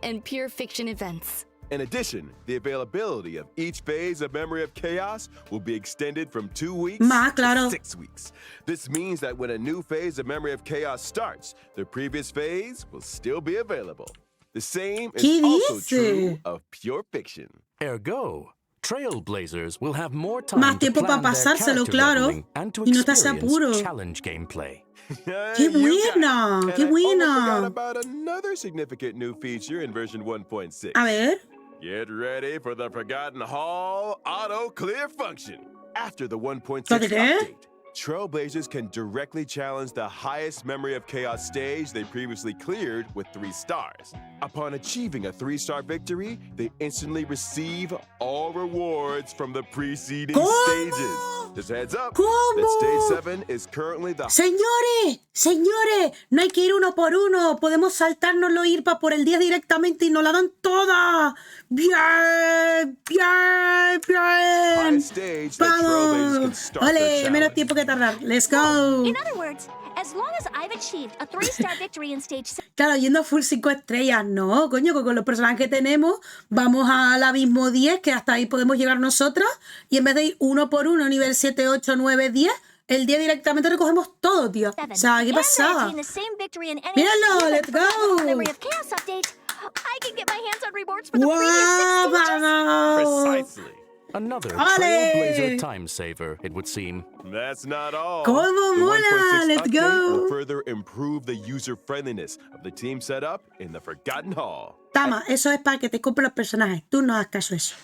In addition, the availability of each phase of Memory of Chaos will be extended from 2 weeks Más, claro. to 6 weeks. This means that when a new phase of Memory of Chaos starts, the previous phase will still be available. The same is ¿Qué also dice? true of Pure Fiction. Ergo, Trailblazers will have more time Más to tiempo plan para their pasárselo, character claro. leveling and to Y no te hace experience apuro. challenge gameplay. ¡Qué You got it. buena! And ¡Qué I almost buena! forgot about another significant new feature in version 1.6. A ver. Get ready for the Forgotten Hall auto clear function. After the 1.6 ¿Lo de qué? update, Trailblazers can directly challenge the highest Memory of Chaos stage they previously cleared with 3 stars. Upon achieving a 3-star victory, they instantly receive all rewards from the preceding ¿Cómo? stages. Just a heads up, ¿Cómo? that stage 7 is currently the Señores, señores, no hay que ir uno por uno. Podemos saltárnoslo, ir para por el 10 directamente y nos la dan toda. Bien, bien, bien. highest stage that Trailblazers can Vamos. start their Vale, menos challenge. tiempo que tardar. Let's go. In other words, as long as I've achieved a 3-star victory in stage 7, Claro, yendo a full 5 estrellas, no, coño, con los personajes que tenemos, vamos al abismo 10, que hasta ahí podemos llegar nosotros, y en vez de ir uno por uno, nivel 7, 8, 9, 10, el 10 directamente recogemos todo, tío. O sea, ¿qué and I pasaba? attain the same victory in any Míralo, unit let's Forgotten Hall go. Memory of Chaos update, I can get my hands on rewards for the previous 6 ¡Guau, stages. vamos! Precisely. Another Ale! Trailblazer time saver, it would seem. That's not all. ¿Cómo The mola? 1.6 Let's update go. will further improve the user-friendliness of the team setup in the Forgotten Hall. Tama, eso es para que te compren los personajes. Tú no hagas caso a eso.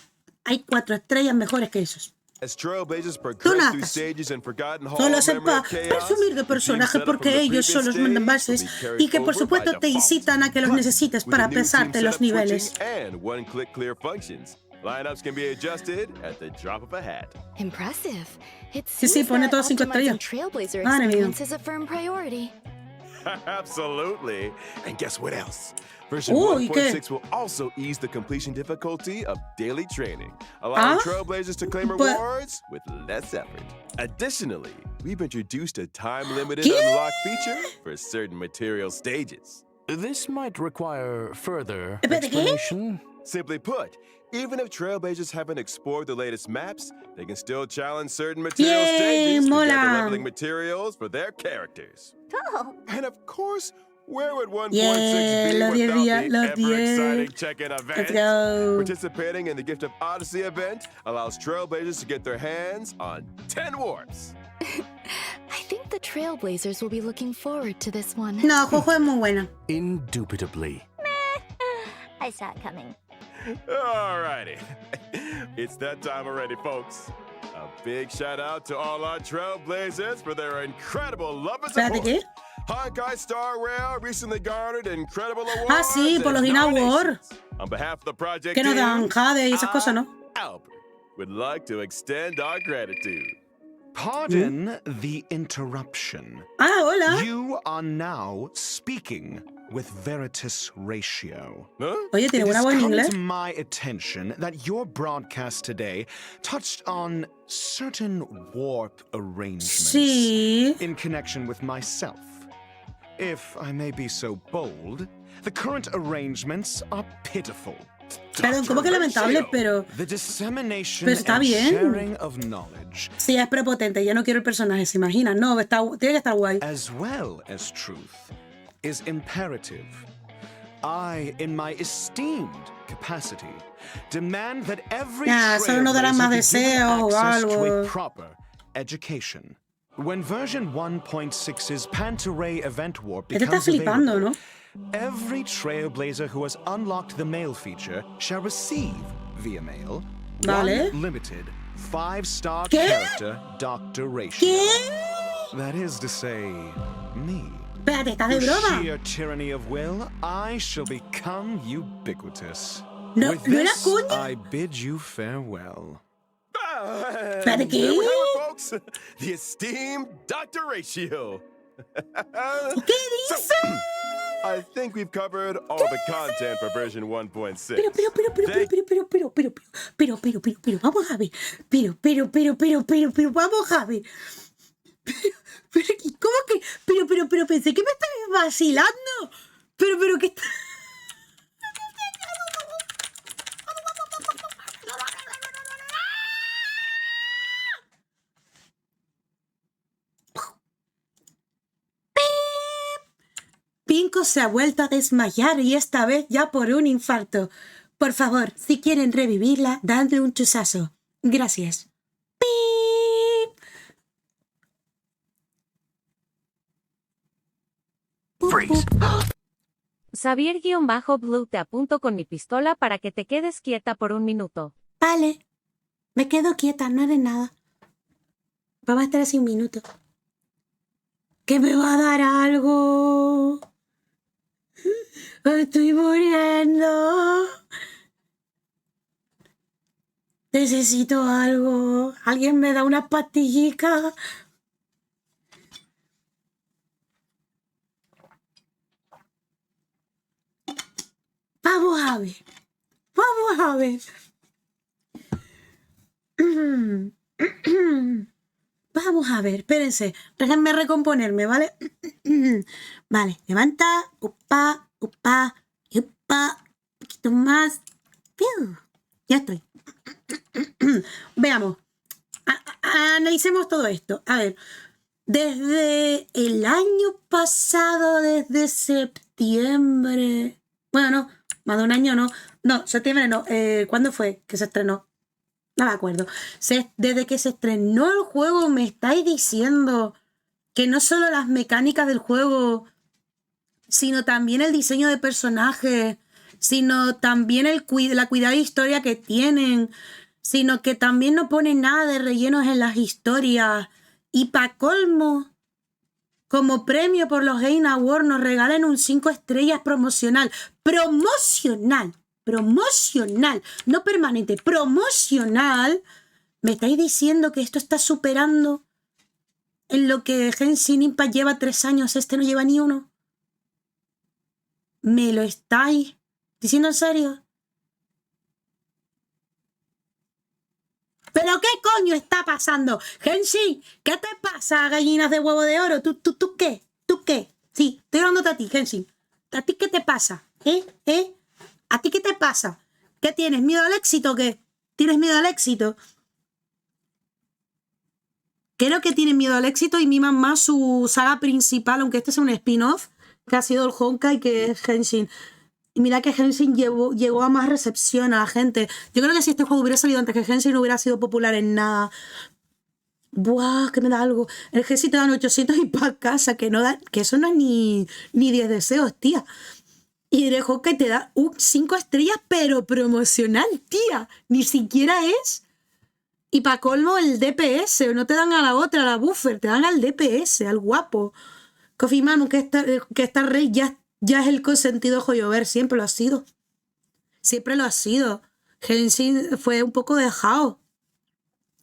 Hay 4 estrellas mejores que esos. As Trailblazers Tú progress no through hagas. stages in Forgotten Hall, Solo hacen Memory para of Chaos, presumir de the team personajes setup porque from the ellos son los previous mandabases stage will be y que por carried over supuesto by te default. incitan a que los But necesites with para the new team pesarte los setup niveles. switching and one-click clear functions, lineups can be adjusted at the drop of a hat. Impressive. It Sí, seems pone that todas 5 optimizing estrellas. Trailblazer Madre mía. experience is a firm priority. Absolutely. And guess what else? Version Uy, ¿qué? 1.6 will also ease the completion difficulty of daily training, allowing ¿Ah? Trailblazers to claim But- rewards with less effort. Additionally, we've introduced a time-limited ¿Qué? unlock feature for certain material stages. This might require further Espérate, ¿qué? explanation. Simply put, even if Trailblazers haven't explored the latest maps, they can still challenge certain material Bien, stages to get the mola. leveling materials for their characters. Oh, And of course, where would 1.6 Yeah, be los 10 without días, the los 10. ever-exciting check-in Let's event? go. Participating in the Gift of Odyssey event allows Trailblazers to get their hands on 10 warps. I think the Trailblazers will be looking forward to this one. No, Jojo es muy buena. Indubitably. I saw it coming. Alrighty. It's that time already, folks. A big shout out to all our Trailblazers for their incredible love and Espérate, support. ¿qué? Honkai Star Rail recently garnered incredible awards. Ah, sí, por los and Game Awards. nominations. On behalf of the project Que nos team, dan Jade y esas cosas, ¿no? Albert would like to extend our gratitude. Pardon the interruption. Ah, hola. You are now speaking with Veritas Ratio. Huh? Oye, tiene It buena has voz en come inglés. to my attention that your broadcast today touched on certain warp arrangements Sí. in connection with myself. If I may be so bold, the current arrangements are pitiful. Perdón, como que lamentable, pero The dissemination Pero está and bien. sharing of knowledge, sí, es prepotente. Ya no quiero el personaje, ¿se imaginan? No, tiene que estar guay. as well as truth, is imperative. I, in my esteemed capacity, demand that every Ya, solo nos darán más trailblazer be given deseos o access to algo. a proper education. When version 1.6's Pantaray event warp Este está becomes flipando, available, ¿no? every Trailblazer who has unlocked the mail feature shall receive, via mail, Vale. one limited 5-star ¿Qué? character Dr. Ratio. ¿Qué? That is to say, me. Espérate, ¿estás de Through broma? sheer tyranny of will, I shall become ubiquitous. No, With ¿no era this, coña? I bid you farewell. Espérate, ¿qué? There we have it, folks. The esteemed Dr. Ratio. ¿Qué dice? I think we've covered all the content for version 1.6. Pero, vamos a ver. Vamos a ver. ¿Cómo que? Pero, pensé que me estabas vacilando. Pero, ¿qué está? Pinko se ha vuelto a desmayar y esta vez ya por un infarto. Por favor, si quieren revivirla, dadle un chuzazo. Gracias. ¡Pip! Xavier-Blue te apunto con mi pistola para que te quedes quieta por un minuto. Vale. Me quedo quieta, no haré nada. Vamos a estar así un minuto. ¿Que me va a dar algo? Estoy muriendo. Necesito algo. ¿Alguien me da una pastillica? Vamos a ver. Vamos a ver. Vamos a ver, espérense. Déjenme recomponerme, ¿vale? Vale, levanta. Upa, upa, upa. Un poquito más. Ya estoy. Veamos. Analicemos todo esto. A ver. Desde el año pasado, desde septiembre. Bueno, no. Más de un año no. No, septiembre no. ¿Cuándo fue que se estrenó? No me acuerdo. Desde que se estrenó el juego me estáis diciendo que no solo las mecánicas del juego, sino también el diseño de personajes, sino también la cuidada historia que tienen, sino que también no ponen nada de rellenos en las historias. Y pa' colmo, como premio por los Game Awards nos regalan un 5 estrellas promocional. Promocional, no permanente, promocional. ¿Me estáis diciendo que esto está superando en lo que Genshin Impact lleva 3 años? Este no lleva ni uno. ¿Me lo estáis diciendo en serio? ¿Pero qué coño está pasando? Genshin, ¿qué te pasa, gallinas de huevo de oro? ¿Tú qué? ¿Tú qué? Sí, estoy hablándote a ti, Genshin. ¿A ti qué te pasa? ¿A ti qué te pasa? ¿Qué tienes? ¿Miedo al éxito o qué? ¿Tienes miedo al éxito? Creo que tienen miedo al éxito y miman más su saga principal, aunque este es un spin-off, que ha sido el Honkai, que es Genshin. Y mira que Genshin llegó a más recepción a la gente. Yo creo que si este juego hubiera salido antes que Genshin no hubiera sido popular en nada. Buah, que me da algo. El Genshin te dan 800 y para casa, que eso no es ni 10 deseos, tía. Y el Honkai te da un 5 estrellas, pero promocional, tía. Ni siquiera es. Y para colmo el DPS, no te dan a la otra, a la buffer, te dan al DPS, al guapo. Coffee Man, que esta rey ya es el consentido Joyover, siempre lo ha sido. Siempre lo ha sido. Genshin fue un poco dejado.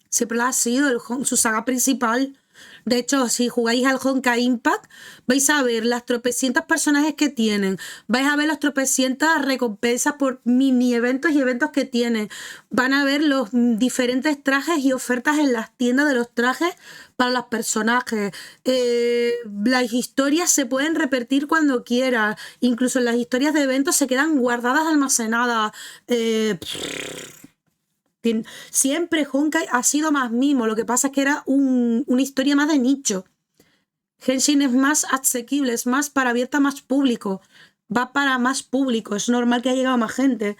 Siempre lo ha sido, su saga principal. De hecho, si jugáis al Honkai Impact, vais a ver las tropecientas personajes que tienen. Vais a ver las tropecientas recompensas por mini eventos y eventos que tienen. Van a ver los diferentes trajes y ofertas en las tiendas de los trajes para los personajes. Las historias se pueden repetir cuando quieras. Incluso las historias de eventos se quedan guardadas, almacenadas. Siempre Honkai ha sido más mimo, lo que pasa es que era una historia más de nicho. Genshin es más asequible, es más para abierta a más público, va para más público, es normal que haya llegado más gente.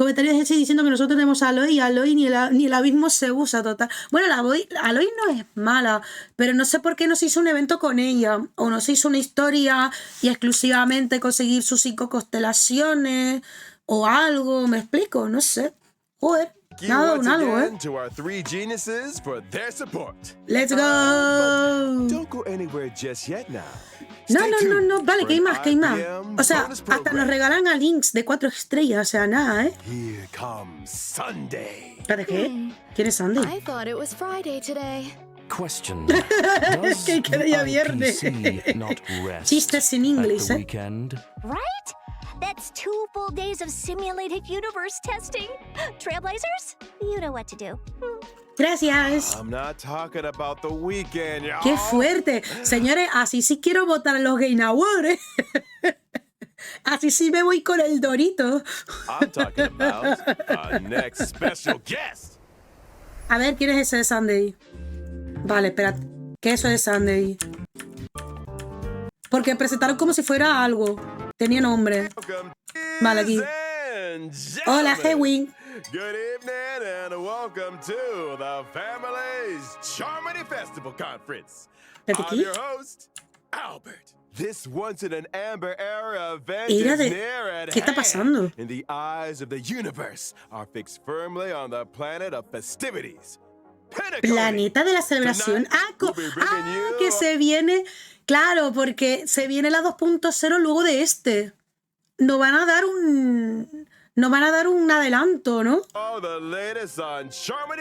Comentarios de Etsy diciendo que nosotros tenemos a Aloy y Aloy ni el abismo se usa, total. Bueno, Aloy no es mala, pero no sé por qué no se hizo un evento con ella. O no se hizo una historia y exclusivamente conseguir sus 5 constelaciones o algo. ¿Me explico? No sé. Joder. Nada, un algo, ¿eh? Let's go. Don't go anywhere just yet now. No. Vale, que hay más, O sea, hasta nos regalan a links de 4 estrellas, o sea, nada, ¿eh? Here comes Sunday. ¿Para qué? ¿Quién es Sandy? I thought it was Friday today. Question. Es que queda ya viernes. Chistes en inglés, ¿eh? Right? That's 2 full days of simulated universe testing. Trailblazers, you know what to do. Gracias. I'm not talking about the weekend, y'all. ¡Qué fuerte! Señores, así sí quiero votar a los Game Awards, ¿eh? Así sí me voy con el Dorito. I'm talking about our next special guest. A ver, ¿quién es ese de Sunday? Vale, espérate. ¿Qué es eso de Sunday? Porque presentaron como si fuera algo. Tenía nombre. Vale, aquí. Hola, Hewin. Good evening and welcome to the Family's Charmony Festival Conference. I'm your host, Albert. This once in an amber era event is near at ¿Qué está pasando? And the eyes of the universe are fixed firmly on the planet of festivities. Planeta de la celebración. Que se viene. Claro, porque se viene la 2.0 luego de este. Nos van a dar un adelanto, ¿no? O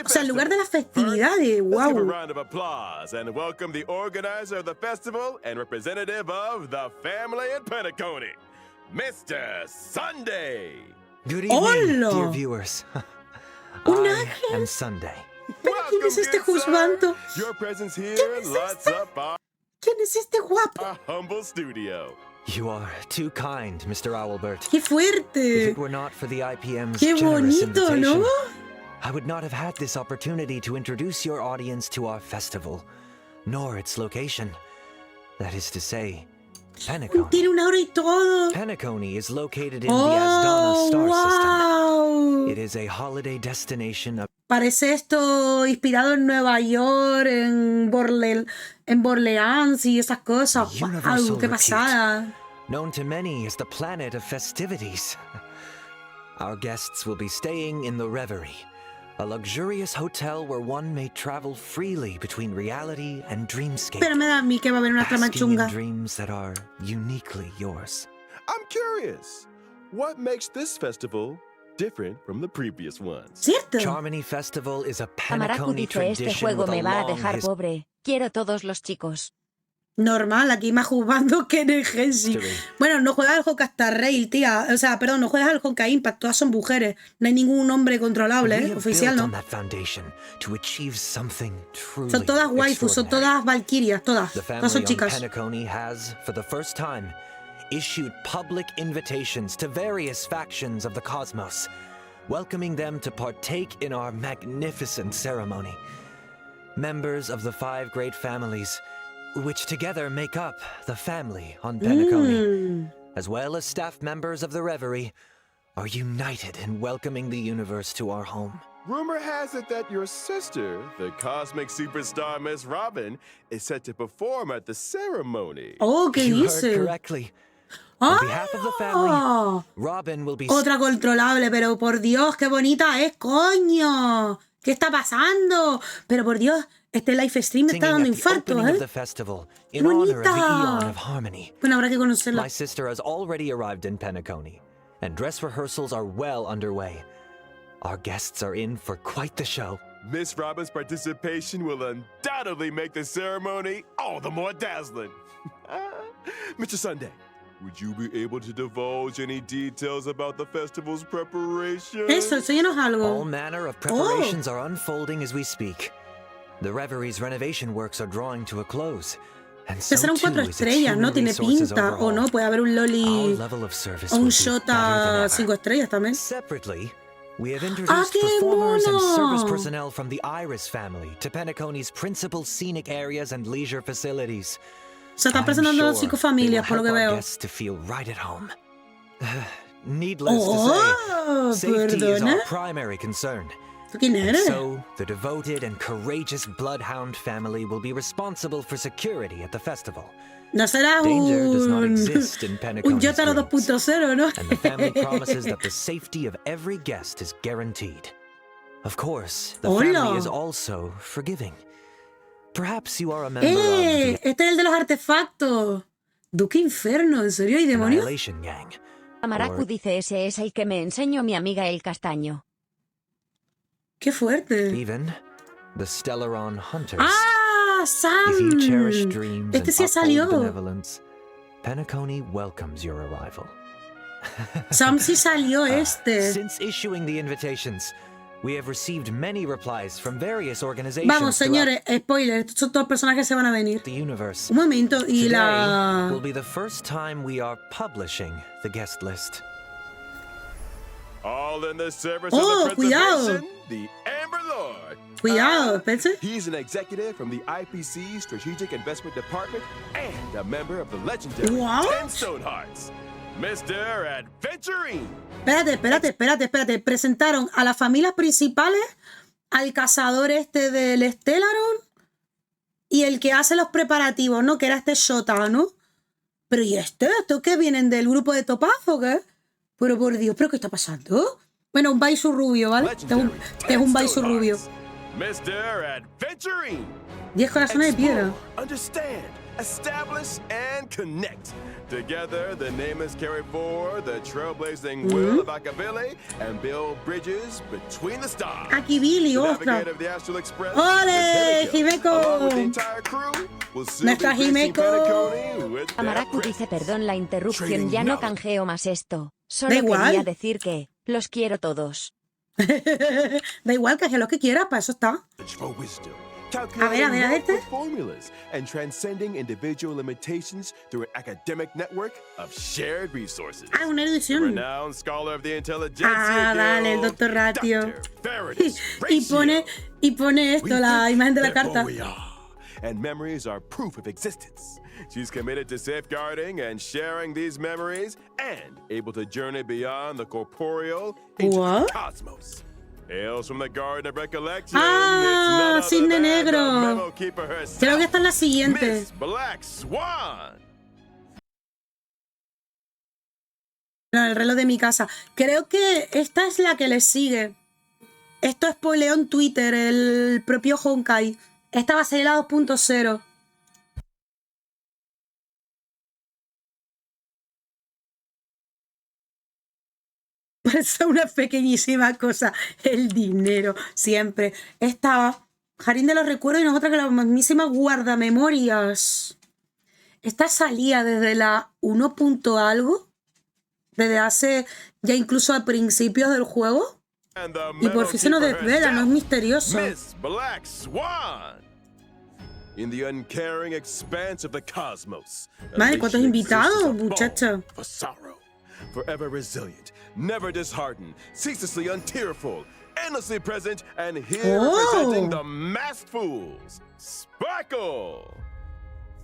sea, en lugar de las festividades. Wow. Good evening, dear viewers. Un I ángel. am Sunday. ¿Pero quién es este juzgando? ¿Quién es este guapo? You are too kind, Mr. Owlbert. ¡Qué If fuerte! it were not for the IPM's ¡Qué generous bonito!, invitation, ¿no? I would not have had this opportunity to introduce your audience to our festival, nor its location. That is to say, Penacony. Tiene una hora y todo. Penacony is located in the Asdana star wow. system. It is a holiday destination of Parece esto inspirado en Nueva York, en Borleans y esas cosas. ¡Wow! ¡Qué pasada! Known to many as the planet of festivities. Our guests will be staying in the Reverie, a luxurious hotel where one may travel freely between reality and dreamscape. Pero me da a mí que va a haber una trama basking in chunga. dreams that are uniquely yours. I'm curious, what makes this festival different from the previous ones? ¿Cierto? Charmony Festival is a Amaraku Penacony dice, este tradition juego with me a va a long dejar history. pobre. Quiero todos los chicos. Normal, aquí más jugando que en el Genshin. Bueno, no juegas al Honkai Star Rail, tía. O sea, perdón, no juegas al Honkai Impact. Todas son mujeres. No hay ningún hombre controlable, We ¿eh? have Oficial, built ¿no? on that foundation to achieve something truly Son todas waifus, son extraordinary. todas valquirias, todas. The Todas son family on chicas. Penacony has, for the first time, issued public invitations to various factions of the cosmos, welcoming them to partake in our magnificent ceremony. Members of the 5 great families, which together make up the family on Penacony, as well as staff members of the Reverie, are united in welcoming the universe to our home. Rumor has it that your sister, the cosmic superstar Miss Robin, is set to perform at the ceremony. Oh, ¿qué You dice? heard correctly. On behalf of the family, Robin will be Otra controlable, pero por Dios, qué bonita es, coño. ¿Qué está pasando? Pero por Dios, este live stream me está singing dando at the infartos, opening of ¿eh? the festival in honor of the Bonita. Eon of Harmony. Bueno, habrá que conocerla. My sister has already arrived in Penacony, and dress rehearsals are well underway. Our guests are in for quite the show. Miss Robin's participation will undoubtedly make the ceremony all the more dazzling. Mr. Sunday, would you be able to divulge any details about the festival's preparation? Eso, enséñanos All algo. manner of preparations are unfolding as we speak. The Reverie's renovation works are drawing to a close. And so Serán 4 too is its estrellas, ¿no? human Tiene resources pinta. O no, overhaul. puede haber un Our Loli level of service o un will be better Shota than 5 ever. estrellas también. Separately, we have introduced qué performers and service mono! personnel from the Iris family to Penacony's principal scenic areas and leisure facilities. Se están I'm presentando sure 5 they will familias, por lo help que our veo. guests to feel right at home. Needless to say, safety is our primary concern. ¿Tú quién And eres? so, the devoted and courageous Bloodhound family will be responsible for security at the festival. No será Danger does not un exist in Penacony's Yotaro dreams. 2.0, ¿no? And the family promises that the safety of every guest is guaranteed. Of course, the family is also forgiving. Perhaps you are a member of the Este es el de los artefactos. Duque Inferno, ¿en serio? ¿Y demonios? Annihilation Gang. Amaraku dice ese es el que me enseñó mi amiga el castaño. ¡Qué fuerte! Even the Stellaron Hunters. ¡Ah! ¡Sam! If you cherish dreams Este sí and salió. uphold benevolence, Penacony welcomes your arrival. Sam sí salió este. Since issuing the invitations, we have received many replies from various organizations. Vamos, señores, spoiler, estos son todos personajes que se van a venir. The universe. Un momento, y Today la... will be the first time we are publishing the guest list. All in the service Oh, of the cuidado. preservation, the Amber Lord. Cuidado, Spencer. He's an executive from the IPC Strategic Investment Department and a member of the legendary What? 10 Stonehearts, Mr. Adventuring. Espérate. Presentaron a las familias principales, al cazador este del Stellaron y el que hace los preparativos, ¿no? Que era este Shota, ¿no? Pero ¿y ¿Estos qué vienen del grupo de Topazo o qué? Pero por Dios, ¿pero qué está pasando? Bueno, un Baisu rubio, ¿vale? Este es un Baisu rubio. Mr. Adventuring. 10 corazones de piedra. Understand, establish, and connect. Together, the nameless carry forward the trailblazing will of Akabili and build bridges between the stars. Akibili, The ostras. navigator of the Astral Express, ¡Ole, Miss Himeko! Along with the Himeko! entire crew, will soon Nuestra be gracing Himeko. Penacony with their Amaraku dice presence. perdón la interrupción, ya no canjeo más esto. Solo Da igual. quería decir que los quiero todos. Da igual, que haga lo que quieras, para eso está. For wisdom, A ver, calculating este. with formulas and transcending individual limitations through an academic network of shared resources. Ah, una erudición. Renowned scholar of the intelligentsia Ah, vale, el Guild, Dr. Ratio. Dr. Veritas Y pone esto, We la think, imagen de la therefore carta. we are, and memories are proof of existence. She's committed to safeguarding and sharing these memories and able to journey beyond the corporeal into What? the cosmos. Hails from the Garden of Recollection. Ah, it's none Cisne other than the Negro. memo keeper herself, Creo que esta es la siguiente. Miss Black Swan. No, el reloj de mi casa. Creo que esta es la que le sigue. Esto spoileó en Twitter el propio Honkai. Esta va a ser la 2.0. Es una pequeñísima cosa. El dinero, siempre. Esta, Jardín de los Recuerdos, y nosotras que la mismísima guardamemorias. Esta salía desde la 1. algo. Desde hace ya incluso a principios del juego. And the Y por memo fin se nos keeper desvela, no es herself, misterioso. Miss Black Swan. In the uncaring expanse of the cosmos. Madre, ¿cuántos Alicia invitados, exists as a ball muchacha? For sorrow. Forever resilient, never disheartened, ceaselessly untearful, endlessly present, and here representing the masked fools. Sparkle!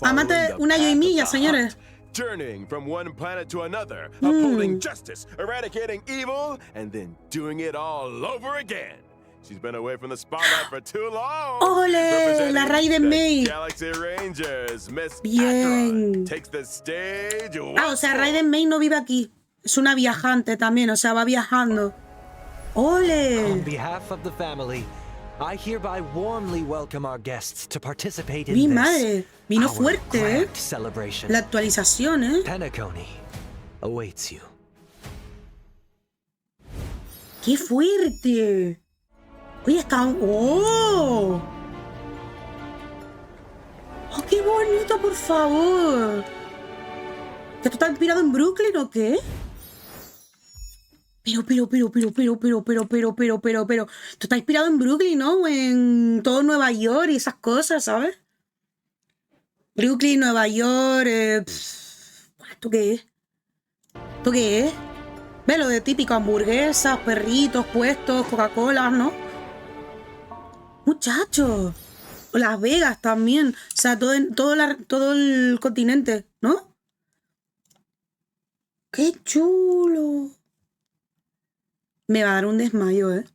Amate Following the una path of yoimilla, the señores. heart, journeying from one planet to another, upholding justice, eradicating evil, and then doing it all over again. She's been away from the spotlight for too long. ¡Ole! Representing La Raiden the Maid. Galaxy Rangers, Miss Bien. Akron takes the stage. Ah, o sea, Raiden May no vive aquí. Es una viajante también, o sea, va viajando. On ¡Ole! behalf of the family, I hereby warmly welcome our guests to participate Mi in this, madre, vino our fuerte, ¿eh? grand celebration. La actualización, ¿eh? Penacony awaits you. ¡Qué fuerte! Oye, está... ¡Oh! ¡Oh, qué bonito, por favor! ¿Esto está inspirado en Brooklyn o qué? Pero... Esto está inspirado en Brooklyn, ¿no? O en todo Nueva York y esas cosas, ¿sabes? Brooklyn, Nueva York... ¿Esto qué es? ¿Esto qué es? Ve lo de típico, hamburguesas, perritos, puestos, Coca-Cola, ¿no? Muchachos. Las Vegas también. O sea, todo el continente, ¿no? ¡Qué chulo! Me va a dar un desmayo, ¿eh?